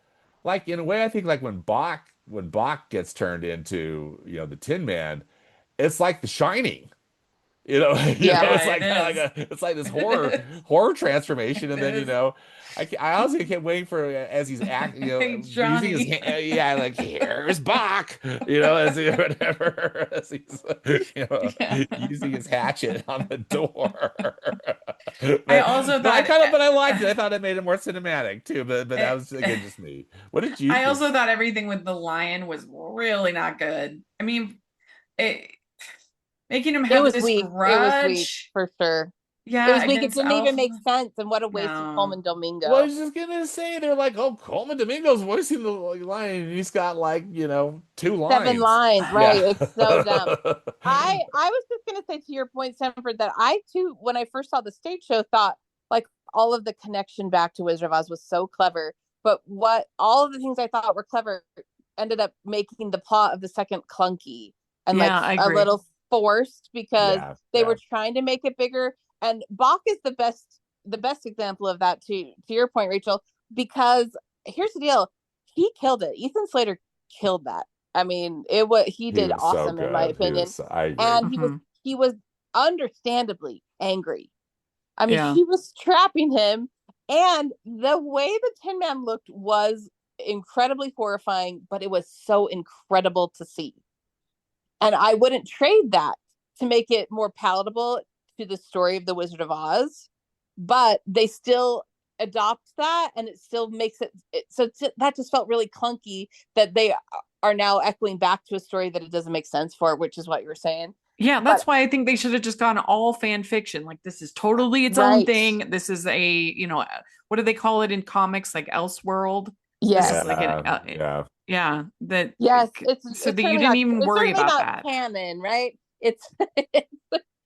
like in a way, I think like when Bach gets turned into, the Tin Man, it's like The Shining. Yeah. It's Yeah, like it kind of is. like it's like this horror transformation, and It then is. I honestly kept waiting for as he's Hey, using his Johnny. hand, yeah, like here's Bach, as he whatever, as he's Yeah. using his hatchet on the door. I But also but I thought kind of but I liked it. I thought it made it more cinematic too. But that was again just me. What did you I think? also thought everything with the lion was really not good. I mean, it making him It have was this weak. It was weak grudge, for sure. It yeah, was weak. It against didn't even Alpha. make sense. And what a waste of No. Coleman Well, I Domingo. was just gonna say they're like, oh, Coleman Domingo's voicing the line, and he's got like, two Seven lines. lines, right? Yeah. It's so dumb. I was just gonna say to your point, Sanford, that I too, when I first saw the stage show, thought like all of the connection back to Wizard of Oz was so clever. But what all of the things I thought were clever ended up making the plot of the second clunky and like Yeah, I a agree. little forced because Yeah, they were yeah. trying to make it bigger. And Bach is the best example of that to your point, Rachel, because here's the deal. He killed it. Ethan Slater killed that. I mean, he He did was so awesome in my good. opinion. I agree. And Hmm. he was understandably angry. I mean, Yeah. he was trapping him, and the way the Tin Man looked was incredibly horrifying, but it was so incredible to see. And I wouldn't trade that to make it more palatable to the story of the Wizard of Oz, but they still adopt that and it still makes that just felt really clunky that they are now echoing back to a story that it doesn't make sense for, which is what you were saying. Yeah, But that's why I think they should have just gone all fan fiction. Like this is totally its own right. thing. This is what do they call it in comics? Like Elseworld. This is like Yes. Yeah. yeah, that Yes, so it's that you certainly didn't not even it's worry certainly about not that. canon, right? It's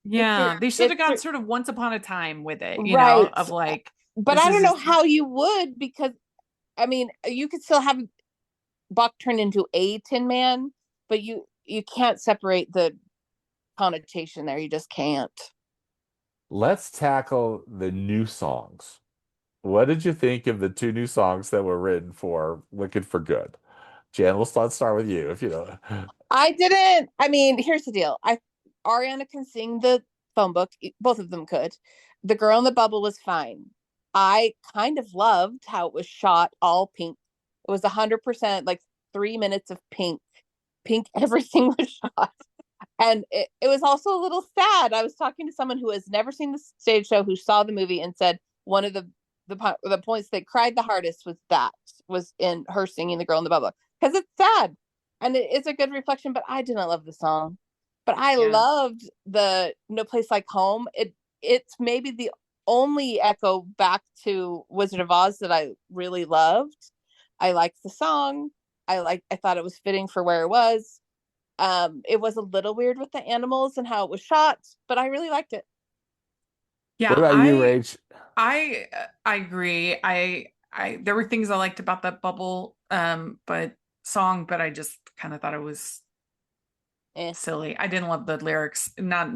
Yeah, they should have gone it's sort of once upon a time with it, right. of like But this I is don't know just how you would, because I mean, you could still have Buck turn into a Tin Man, but you can't separate the connotation there. You just can't. Let's tackle the new songs. What did you think of the two new songs that were written for Wicked for Good? Jan, let's start with you, if you know. I didn't. I mean, here's the deal. Ariana can sing the phone book. Both of them could. The Girl in the Bubble was fine. I kind of loved how it was shot all pink. It was 100% like 3 minutes of pink. Pink, everything was shot. And it was also a little sad. I was talking to someone who has never seen the stage show, who saw the movie and said one of the points they cried the hardest was in her singing "The Girl in the Bubble" because it's sad and it's a good reflection. But I didn't love the song, but I yeah. loved the "No Place Like Home." It's maybe the only echo back to Wizard of Oz that I really loved. I liked the song. I thought it was fitting for where it was. It was a little weird with the animals and how it was shot, but I really liked it. What Yeah, about you, Rach? I agree. I there were things I liked about that bubble but song, but I just kind of thought it was Eh. silly. I didn't love the lyrics. Not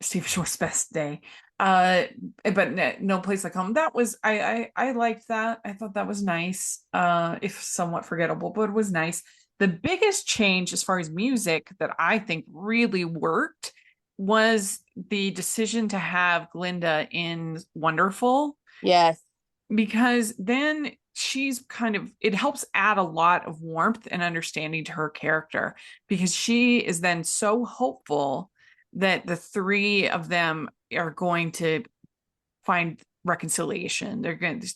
Steve Short's best day. But no place like home. That was I liked that. I thought that was nice. If somewhat forgettable, but it was nice. The biggest change as far as music that I think really worked was the decision to have Glinda in Wonderful. Yes. because then she's kind of, it helps add a lot of warmth and understanding to her character, because she is then so hopeful that the three of them are going to find reconciliation.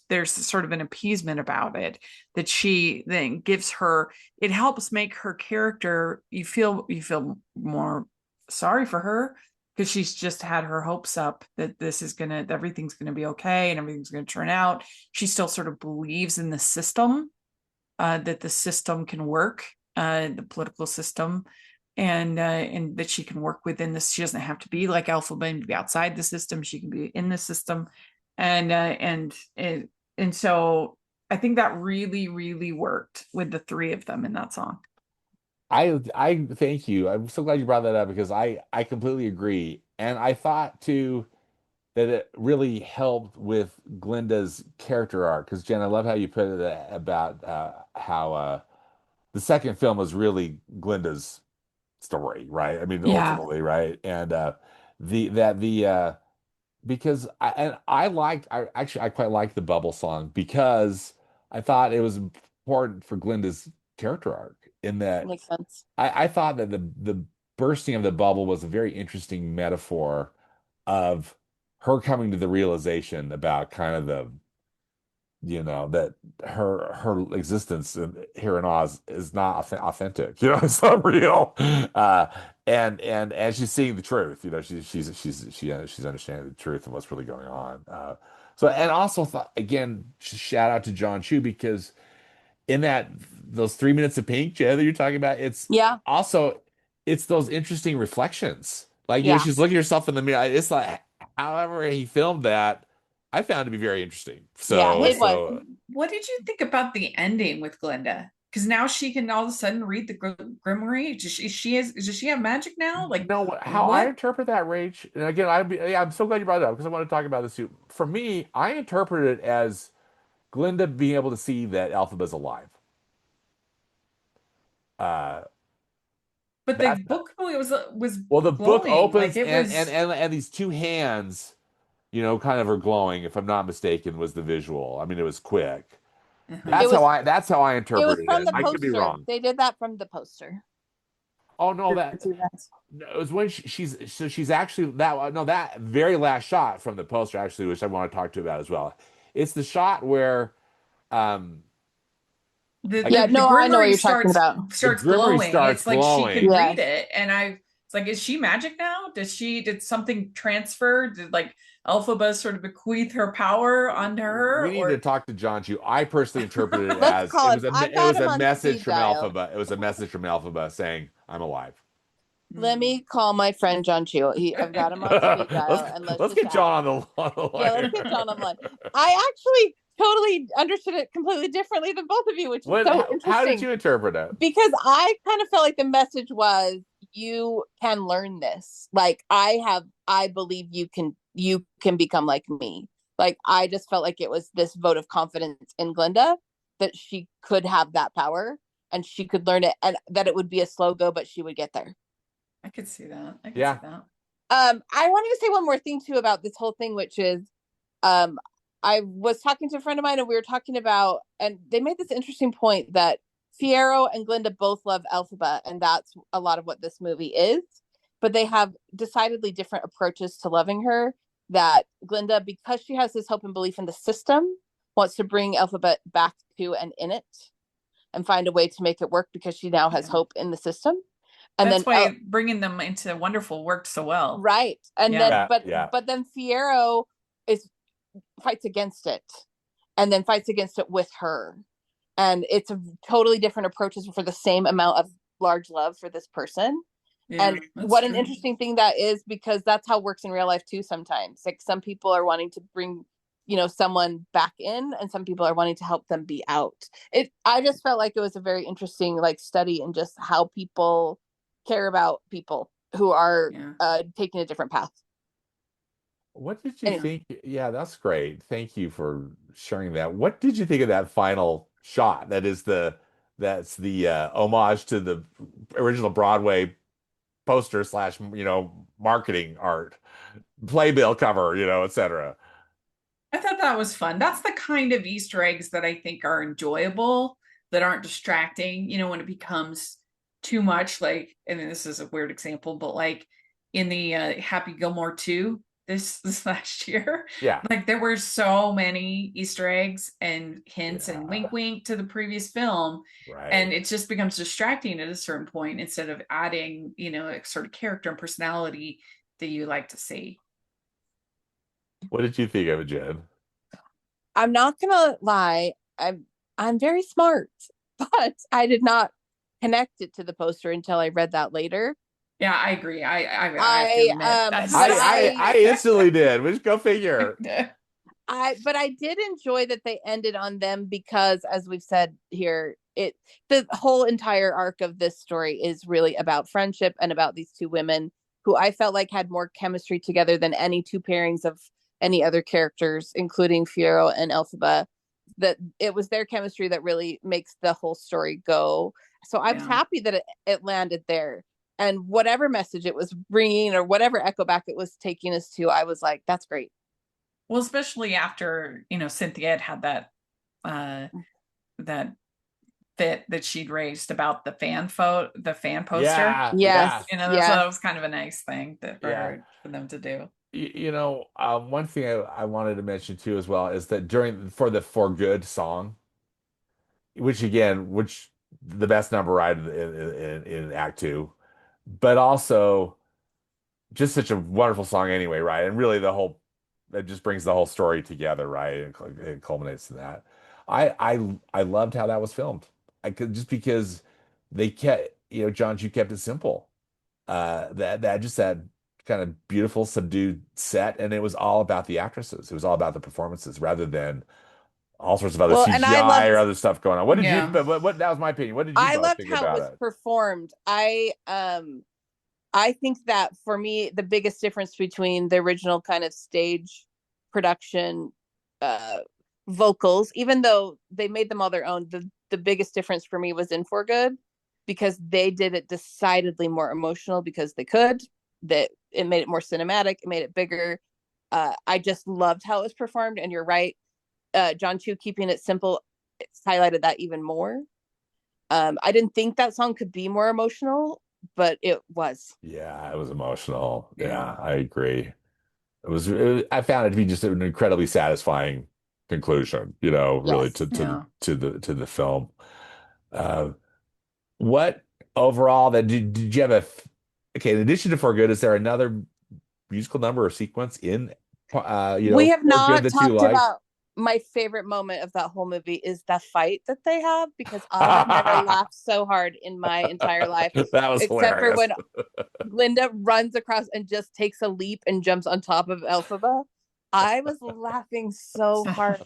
There's sort of an appeasement about it that she then gives her. It helps make her character, you feel more sorry for her, because she's just had her hopes up that everything's gonna be okay and everything's gonna turn out. She still sort of believes in the system, that the system can work, the political system, and that she can work within this. She doesn't have to be like Elphaba and be outside the system. She can be in the system, and so I think that really, really worked with the three of them in that song. I thank you. I'm so glad you brought that up because I completely agree. And I thought too that it really helped with Glinda's character arc. Because Jen, I love how you put it about how the second film was really Glinda's story, right? I mean, Yeah. ultimately, right? And the that the because I quite liked the Bubble song because I thought it was important for Glinda's character arc in that Makes sense. I thought that the bursting of the bubble was a very interesting metaphor of her coming to the realization about kind of that her existence here in Oz is not authentic. It's not real. And as she's seeing the truth, she's understanding the truth and what's really going on. So and also thought again, shout out to John Chu because in those 3 minutes of pink, Jay, that you're talking about, Yeah. it's those interesting reflections. Like, Yeah. she's looking at herself in the mirror. It's like, however he filmed that, I found to be very interesting. Yeah, So, it was. so What did you think about the ending with Glinda? Because now she can all of a sudden read the Grimoire. Does she have magic now? Like, how I what? interpret that, Rach, and again, I'm so glad you brought it up because I want to talk about this too. For me, I interpret it as Glinda being able to see that Elphaba's alive. Uh, But the that book was well, the book glowing. Like opens it was. and these two hands, kind of are glowing, if I'm not mistaken, was the visual. I mean, it was quick. Uh-huh. It was That's how I it was interpreted from it. the I could be poster. wrong. They did that from the poster. Oh no, Did you guys? no, it was when she's actually that very last shot from the poster actually, which I want to talk to you about as well. It's the shot where um the like the, Yeah, the no, I know what Grimoire you're talking starts about. the starts Grimory glowing. starts It's like she can glowing. read Yes. it, and it's like, is she magic now? Did something transfer? Did like Elphaba sort of bequeath her power onto We her, need to or talk to John Chu. I personally interpreted it Let's as it call him. was I've it got was him a on message speed from dial. Elphaba. It was a message from Elphaba saying, "I'm alive." Let me call my friend John Chu. I've got him on speed dial, and let's let's just get ask. John on the line Yeah, let's get here. John on the line. I actually totally understood it completely differently than both of you, which is What? so How did interesting you interpret it? because I kind of felt like the message was you can learn this. Like I believe you can become like me. Like I just felt like it was this vote of confidence in Glinda that she could have that power and she could learn it and that it would be a slow go, but she would get there. I could see that. I could see Yeah. that. I wanted to say one more thing too about this whole thing, which is um I was talking to a friend of mine and we were talking about and they made this interesting point that Fiero and Glinda both love Elphaba, and that's a lot of what this movie is. But they have decidedly different approaches to loving her. That Glinda, because she has this hope and belief in the system, wants to bring Elphaba back to and in it and find a way to make it work because she now has Yeah. hope in the system. And That's then why bringing them into Wonderful worked so well. right. And Yeah. then Yeah. but then Fiero is fights against it and then fights against it with her. And it's a totally different approaches for the same amount of large love for this person. Yeah, And that's what an true. interesting thing that is because that's how it works in real life too sometimes. Like some people are wanting to bring, someone back in and some people are wanting to help them be out. I just felt like it was a very interesting like study in just how people care about people who are Yeah. taking a different path. What did you Anyway. think? Yeah, that's great. Thank you for sharing that. What did you think of that final shot? That's the homage to the original Broadway poster slash, marketing art, playbill cover, etc. I thought that was fun. That's the kind of Easter eggs that I think are enjoyable, that aren't distracting. When it becomes too much, like, and this is a weird example, but like in the Happy Gilmore 2 this last year, Yeah. like there were so many Easter eggs and hints and Yeah. wink wink to the previous film. And Right. it just becomes distracting at a certain point instead of adding, a sort of character and personality that you like to see. What did you think of it, Jen? I'm not gonna lie, I'm very smart, but I did not connect it to the poster until I read that later. Yeah, I agree. I have to I admit but that's I instantly did. Which go figure. but I did enjoy that they ended on them because, as we've said here, the whole entire arc of this story is really about friendship and about these two women who I felt like had more chemistry together than any two pairings of any other characters, including Fiero and Elphaba. That it was their chemistry that really makes the whole story go. So I was yeah. happy that it landed there. And whatever message it was bringing or whatever echo back it was taking us to, I was like, that's great. Well, especially after, Cynthia had that that fit that she'd raised about the fan poster. Yeah, yeah, Yes, So yeah. that was kind of a nice thing yeah. for them to do. One thing I wanted to mention too as well is that for the For Good song, which the best number right in Act Two, but also just such a wonderful song anyway, right? And really it just brings the whole story together, right? And it culminates in that. I loved how that was filmed. I could just because they kept, John, you kept it simple. That kind of beautiful, subdued set, and it was all about the actresses. It was all about the performances rather than all sorts of other Well, and CGI or other stuff going on. What did you? Yeah. But what that was my opinion. What did you I both loved think how it about was it? performed. I think that for me the biggest difference between the original kind of stage production uh vocals, even though they made them all their own, the biggest difference for me was in For Good because they did it decidedly more emotional because they could. That it made it more cinematic, it made it bigger. I just loved how it was performed, and you're right. John Chu keeping it simple, it's highlighted that even more. I didn't think that song could be more emotional, but it was. Yeah, it was emotional. Yeah, Yeah. I agree. I found it to be just an incredibly satisfying conclusion, really Yes. Yeah. to the film. Uh, what overall that did you have okay, in addition to For Good, is there another musical number or sequence in We have For Good not that you talked liked? about my favorite moment of that whole movie is the fight that they have because I have never laughed so hard in my entire life, That was except for hilarious. when Linda runs across and just takes a leap and jumps on top of Elphaba. I was laughing so hard.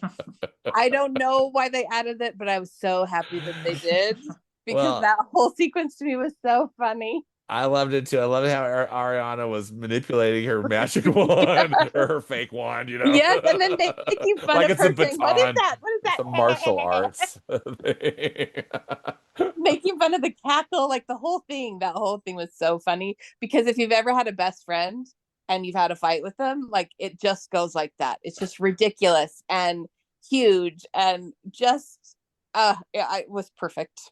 I don't know why they added it, but I was so happy that they did because Well, that whole sequence to me was so funny. I loved it too. I loved how Ariana was manipulating her magic wand or her fake wand, Yes, and then making fun like of it's a her saying, "What is baton. that? What is It's a martial arts thing. that?" Making fun of the cackle, like the whole thing. That whole thing was so funny because if you've ever had a best friend and you've had a fight with them, like it just goes like that. It's just ridiculous and huge and just it was perfect.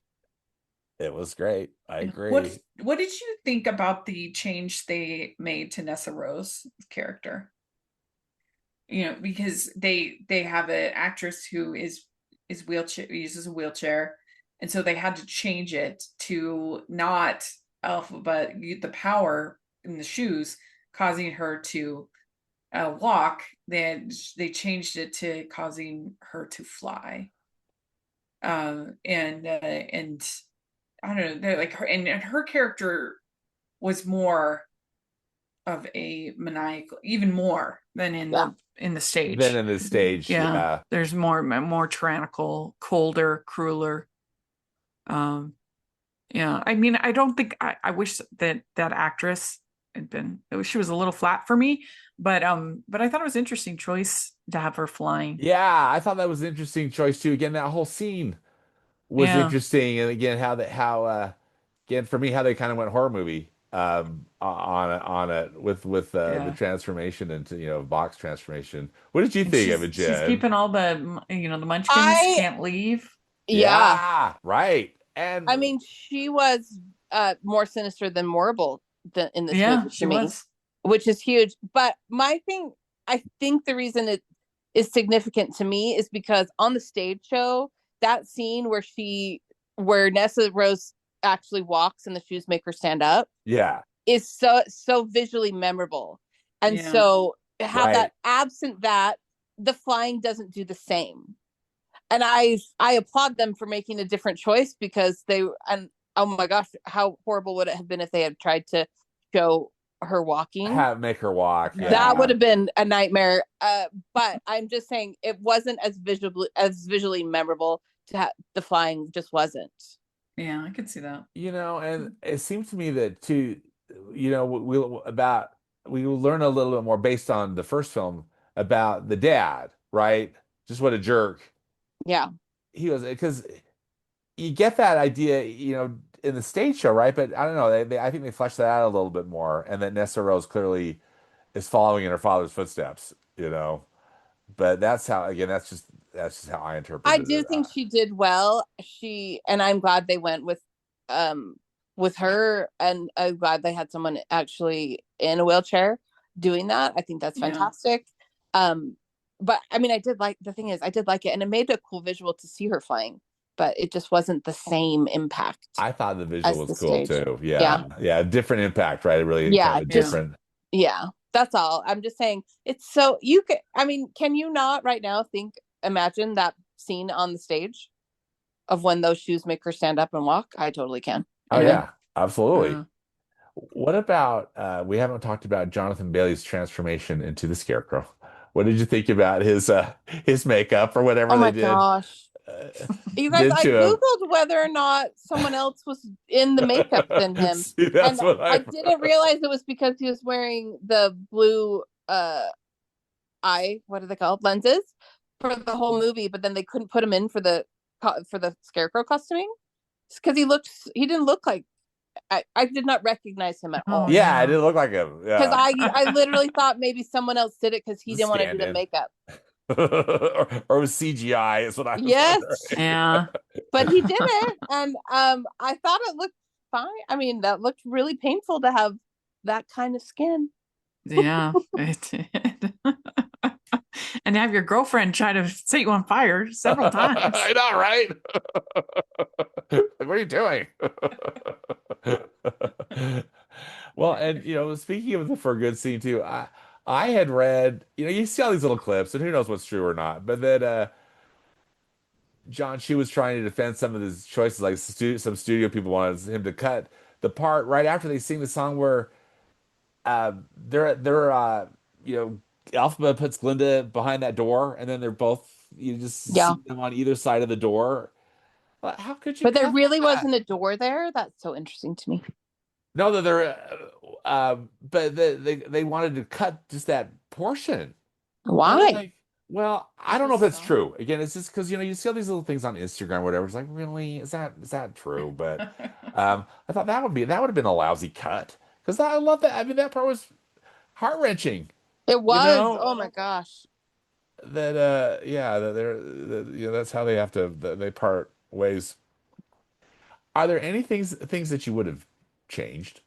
It was great. I What agree. what did you think about the change they made to Nessa Rose's character? Because they have an actress who is wheelchair uses a wheelchair, and so they had to change it to not Alpha, but the power in the shoes causing her to walk. Then they changed it to causing her to fly. And I don't know, they're like her, and her character was more of a maniacal, even more than Yeah. in the Then stage. in the stage, Yeah, yeah. there's more tyrannical, colder, crueler. Um, yeah, I mean, I don't think I wish that actress had been. She was a little flat for me, but I thought it was interesting choice to have her flying. Yeah, I thought that was an interesting choice too. Again, that whole scene was Yeah, interesting. And again, how again, for me, how they kind of went horror movie on it with the Yeah. transformation into box transformation. What did you And think of it, she's Jen? keeping all the munchkins I can't leave. yeah. Yeah, right. And I mean, she was more sinister than Morrible in this Yeah, movie to she me, was. which is huge. But my thing, I think the reason it is significant to me is because on the stage show, that scene where Nessa Rose actually walks and the shoes make her stand up yeah, is so visually memorable. And Yeah. so have right. that absent that the flying doesn't do the same. And I applaud them for making a different choice because and oh my gosh, how horrible would it have been if they had tried to show her walking? Have make her walk. That would Yeah. have been a nightmare. But I'm just saying it wasn't as visually memorable the flying just wasn't. Yeah, I could see that. And it seems to me that too, we will learn a little bit more based on the first film about the dad, right? Just what a jerk Yeah. he was, because you get that idea, in the stage show, right? But I don't know, I think they fleshed that out a little bit more, and that Nessa Rose clearly is following in her father's footsteps. But that's just how I I interpreted do it. think she did well. And I'm glad they went um with her, and I'm glad they had someone actually in a wheelchair doing that. I think that's Yeah. fantastic. Um, but I mean, the thing is, I did like it, and it made a cool visual to see her flying, but it just wasn't the same impact I thought the visual as was the cool stage. too. Yeah, Yeah, yeah, different impact, right? Really kind yeah, of a Yeah. just different. yeah. That's all. I'm just saying it's so you can. I mean, can you not right now imagine that scene on the stage of when those shoes make her stand up and walk? I totally can. Oh Anyway, yeah, absolutely. Uh, What about we haven't talked about Jonathan Bailey's transformation into the Scarecrow. What did you think about his makeup or oh whatever they my did gosh. You guys, did I to him? Googled whether or not someone else was in the makeup than him. See, that's And what I I didn't realize it was because he was wearing the blue what are they called? Lenses for the whole movie, but then they couldn't put him in for the scarecrow costuming. Because he didn't look like I did not recognize him at oh all. Yeah, it yeah. didn't look like him. Because Yeah. I literally thought maybe someone else did it because he didn't want to do Stand the in. makeup. Or it was CGI is what I was Yes, wondering. Yeah. but he did it, and I thought it looked fine. I mean, that looked really painful to have that kind of skin. Yeah. It did. And have your girlfriend try to set you on fire several times. I know, right? Like, what are you doing? Well, and speaking of the for good scene too, I had read, you see all these little clips, and who knows what's true or not, but that John Chu was trying to defend some of his choices, like some studio people wanted him to cut the part right after they sing the song where they're Alphabet puts Glinda behind that door, and then they're both you just Yeah, see them on either side of the door. Well, how could you but there cut really that? wasn't a door there. That's so interesting to me. No, that but they wanted to cut just that portion. I was Why? like, well, I Just don't the know if that's song. true. Again, it's just because you see all these little things on Instagram, or whatever. It's like, really, is that true? But I thought that would have been a lousy cut because I love that. I mean, that part was heart-wrenching. It You was. know Oh my gosh. that yeah, that's how they have to they part ways. Are there any things that you would have changed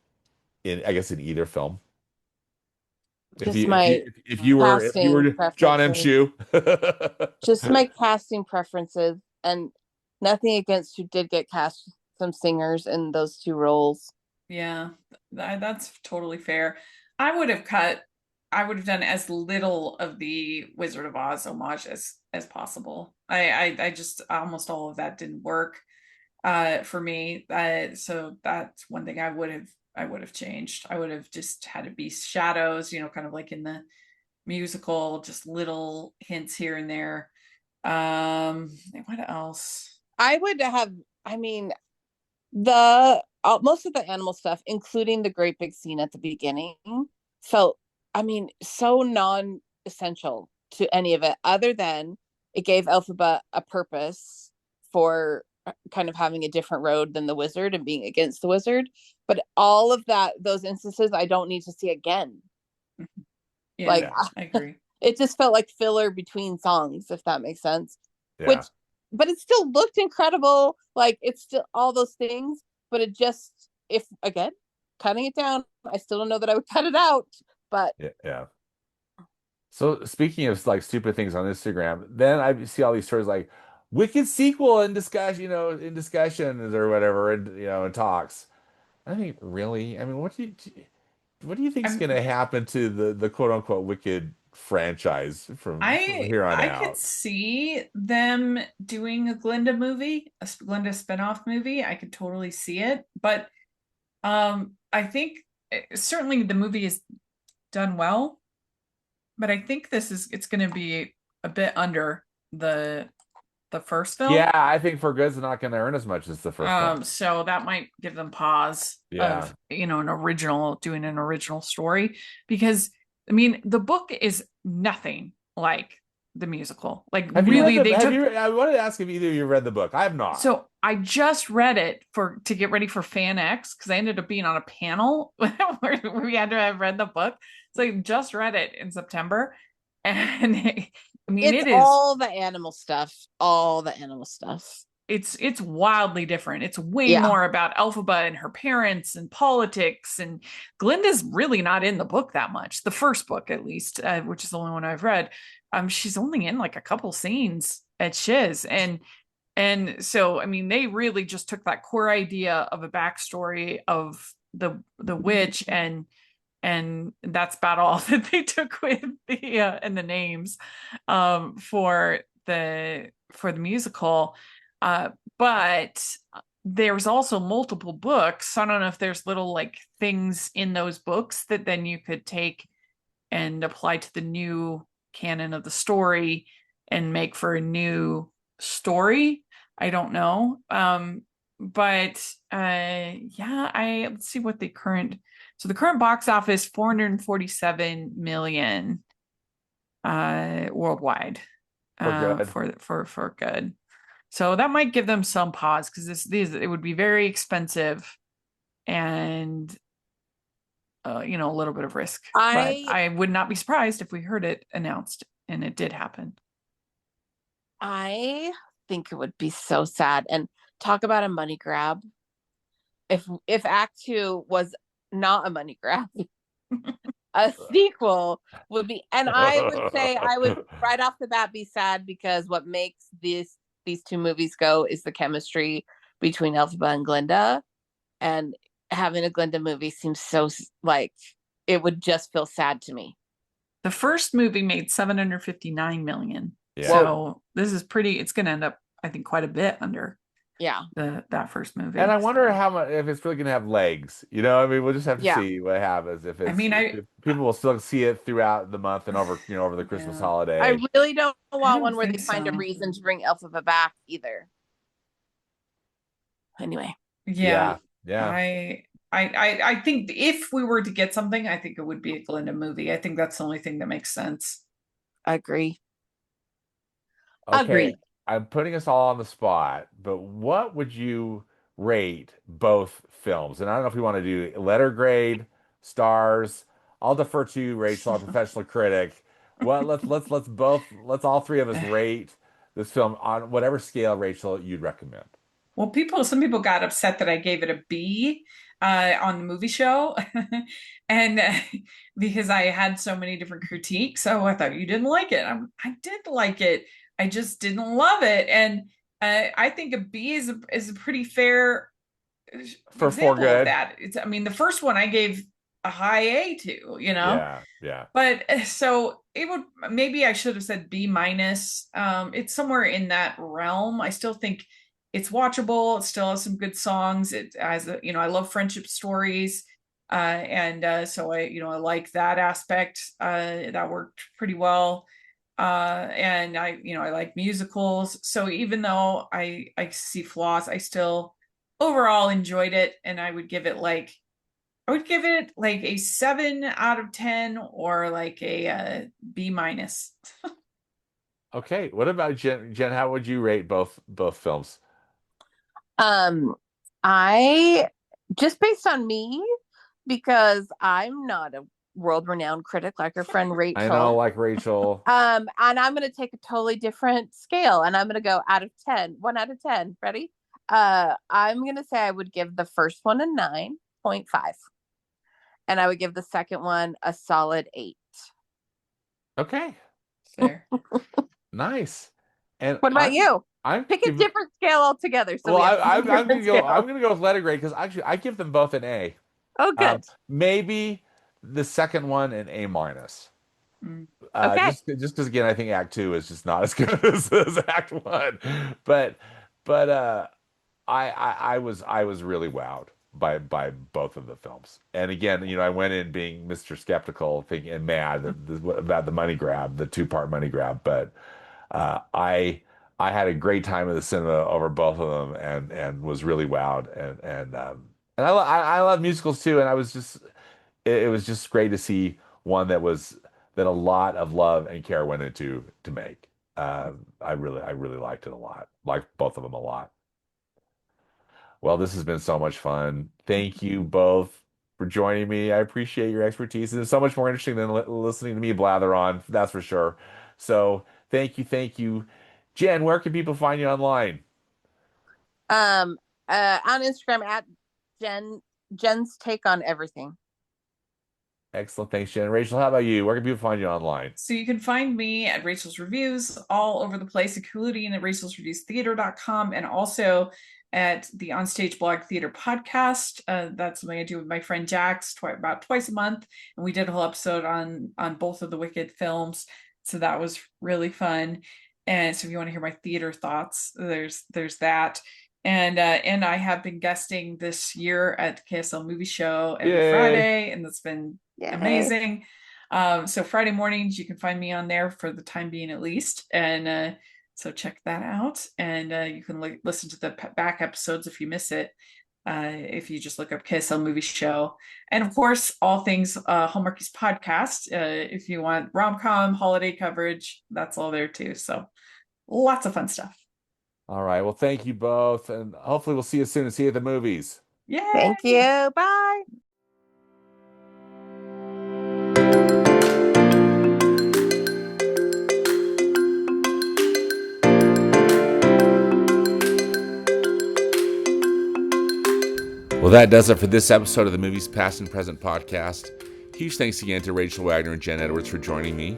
in, I guess, in either film? If Just you if my you if you were if you casting were John M. preferences. Chu. Just my casting preferences, and nothing against who did get cast some singers in those two roles. Yeah, that's totally fair. I would have cut, I would have done as little of the Wizard of Oz homage as possible. I just almost all of that didn't work for me. So that's one thing I would have changed. I would have just had it be shadows, kind of like in the musical, just little hints here and there. What else? I would have. I mean, the most of the animal stuff, including the great big scene at the beginning, felt, I mean, so non-essential to any of it, other than it gave Elphaba a purpose for kind of having a different road than the wizard and being against the wizard. But all of those instances, I don't need to see again. Yeah, Like, Yeah. I agree. it just felt like filler between songs, if that makes sense. Yeah. But it still looked incredible. Like, it's still all those things, but it just, if again, cutting it down, I still don't know that I would cut it out. But Yeah. Yeah. So speaking of like stupid things on Instagram, then I see all these stories like Wicked sequel in discussion, in discussions or whatever, and in talks. I think really, I mean, what do you think is I'm going to happen to the quote unquote Wicked franchise from here on I could out? see them doing a Glinda movie, a Glinda spinoff movie. I could totally see it, but I think certainly the movie is done well, but I think it's going to be a bit under the first Yeah, film. I think For Good's not going to earn as much as the first one. So that might give them pause Yeah. of, doing an original story, because I mean, the book is nothing like the musical. Like, Have you read really, the? they Have took. you? I wanted to ask if either of you read the book. I have not. So I just read it to get ready for Fan X, because I ended up being on a panel where we had to have read the book. So I just read it in September, and I mean, it's it is all the animal stuff. All the animal stuff. it's wildly different. It's way Yeah. more about Elphaba and her parents and politics, and Glinda's really not in the book that much. The first book, at least, which is the only one I've read. She's only in like a couple scenes at Shiz, and so I mean, they really just took that core idea of a backstory of the witch, and that's about all that they took with the and the names for the musical. But there's also multiple books. I don't know if there's little like things in those books that then you could take and apply to the new canon of the story and make for a new story. I don't know. But yeah, let's see what the current box office 447 million worldwide For Good. for Good. So that might give them some pause, because it would be very expensive and a little bit of risk. But I would not be surprised if we heard it announced and it did happen. I think it would be so sad, and talk about a money grab. If Act 2 was not a money grab, a sequel would be, and I would say I would right off the bat be sad, because what makes these two movies go is the chemistry between Elphaba and Glinda, and having a Glinda movie seems so like it would just feel sad to me. The first movie made 759 million. Yeah. So this is it's going to end up, I think, quite a bit under Yeah. that first movie. And I wonder how much, if it's really going to have legs. I mean, we'll just have to Yeah. see what happens. If it's, I mean, if people will still see it throughout the month and over the Christmas Yeah. holiday. I really don't want don't one where they think find a so. reason to bring Elphaba back either. Anyway. Yeah. Yeah. I think if we were to get something, I think it would be a Glinda movie. I think that's the only thing that makes sense. I agree. Okay. Agreed. I'm putting us all on the spot, but what would you rate both films? And I don't know if we want to do letter grade, stars. I'll defer to you, Rachel, our professional critic. Let's all three of us rate this film on whatever scale, Rachel, you'd recommend. Well, some people got upset that I gave it a B on the movie show, and because I had so many different critiques. So I thought you didn't like it. I did like it. I just didn't love it, and I think a B is a pretty fair For example Good. of that. I mean, the first one I gave a high A to, Yeah. But so maybe I should have said B minus. It's somewhere in that realm. I still think it's watchable. It still has some good songs. It has I love friendship stories. And so I like that aspect. That worked pretty well. And I like musicals. So even though I see flaws, I still overall enjoyed it. And I would give it like a 7 out of 10 or like a B minus. Okay. What about Jen? Jen, how would you rate both films? I just based on me, because I'm not a world-renowned critic like our friend Rachel. I know, like Rachel. And I'm gonna take a totally different scale, and I'm gonna go out of 10. 1 out of 10. Ready? I'm gonna say I would give the first one a 9.5, and I would give the second one a solid 8. Okay, Fair. nice. And What about you? I'm Pick a different scale altogether. So well, we have I'm two gonna different go. I'm scales. gonna go with letter grade because actually I give them both an A. Oh, good. Maybe the second one an A minus. Okay. Just because again, I think Act Two is just not as good as Act One, but I was really wowed by both of the films. And again, I went in being Mr. Skeptical, thinking and mad about the money grab, the two-part money grab, but I had a great time at the cinema over both of them, and was really wowed, and I love musicals too, and I was just it was just great to see one that a lot of love and care went into to make. I really liked it a lot, liked both of them a lot. Well, this has been so much fun. Thank you both for joining me. I appreciate your expertise. It's so much more interesting than listening to me blather on, that's for sure. So thank you. Jen, where can people find you online? On Instagram at Jen's Take on Everything. Excellent. Thanks, Jen. Rachel, how about you? Where can people find you online? So you can find me at Rachel's Reviews all over the place, including at rachelsreviewstheater.com, and also at the Onstage Blog Theater podcast. That's something I do with my friend Jax about twice a month, and we did a whole episode on both of the Wicked films, so that was really fun. And so if you want to hear my theater thoughts, there's that. And I have been guesting this year at the KSL Movie Show every Friday, and that's been amazing. So Friday mornings, you can find me on there for the time being at least. And so check that out. And you can listen to the back episodes if you miss it, if you just look up KSL Movie Show. And of course, all things Hallmarkies podcast. If you want rom-com, holiday coverage, that's all there too. So lots of fun stuff. All right. Well, thank you both. And hopefully we'll see you soon and see you at the movies. Yay! Thank you. Bye. Well, that does it for this episode of the Movies Past and Present podcast. Huge thanks again to Rachel Wagner and Jen Edwards for joining me.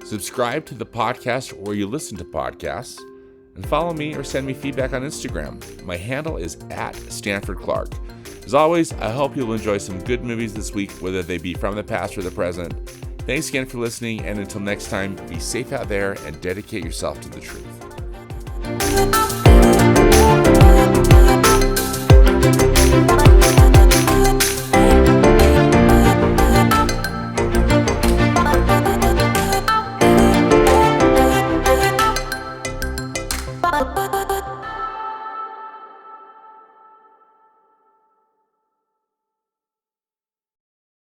Subscribe to the podcast where you listen to podcasts, and follow me or send me feedback on Instagram. My handle is @StanfordClark. As always, I hope you'll enjoy some good movies this week, whether they be from the past or the present. Thanks again for listening, and until next time, be safe out there and dedicate yourself to the truth. Bye.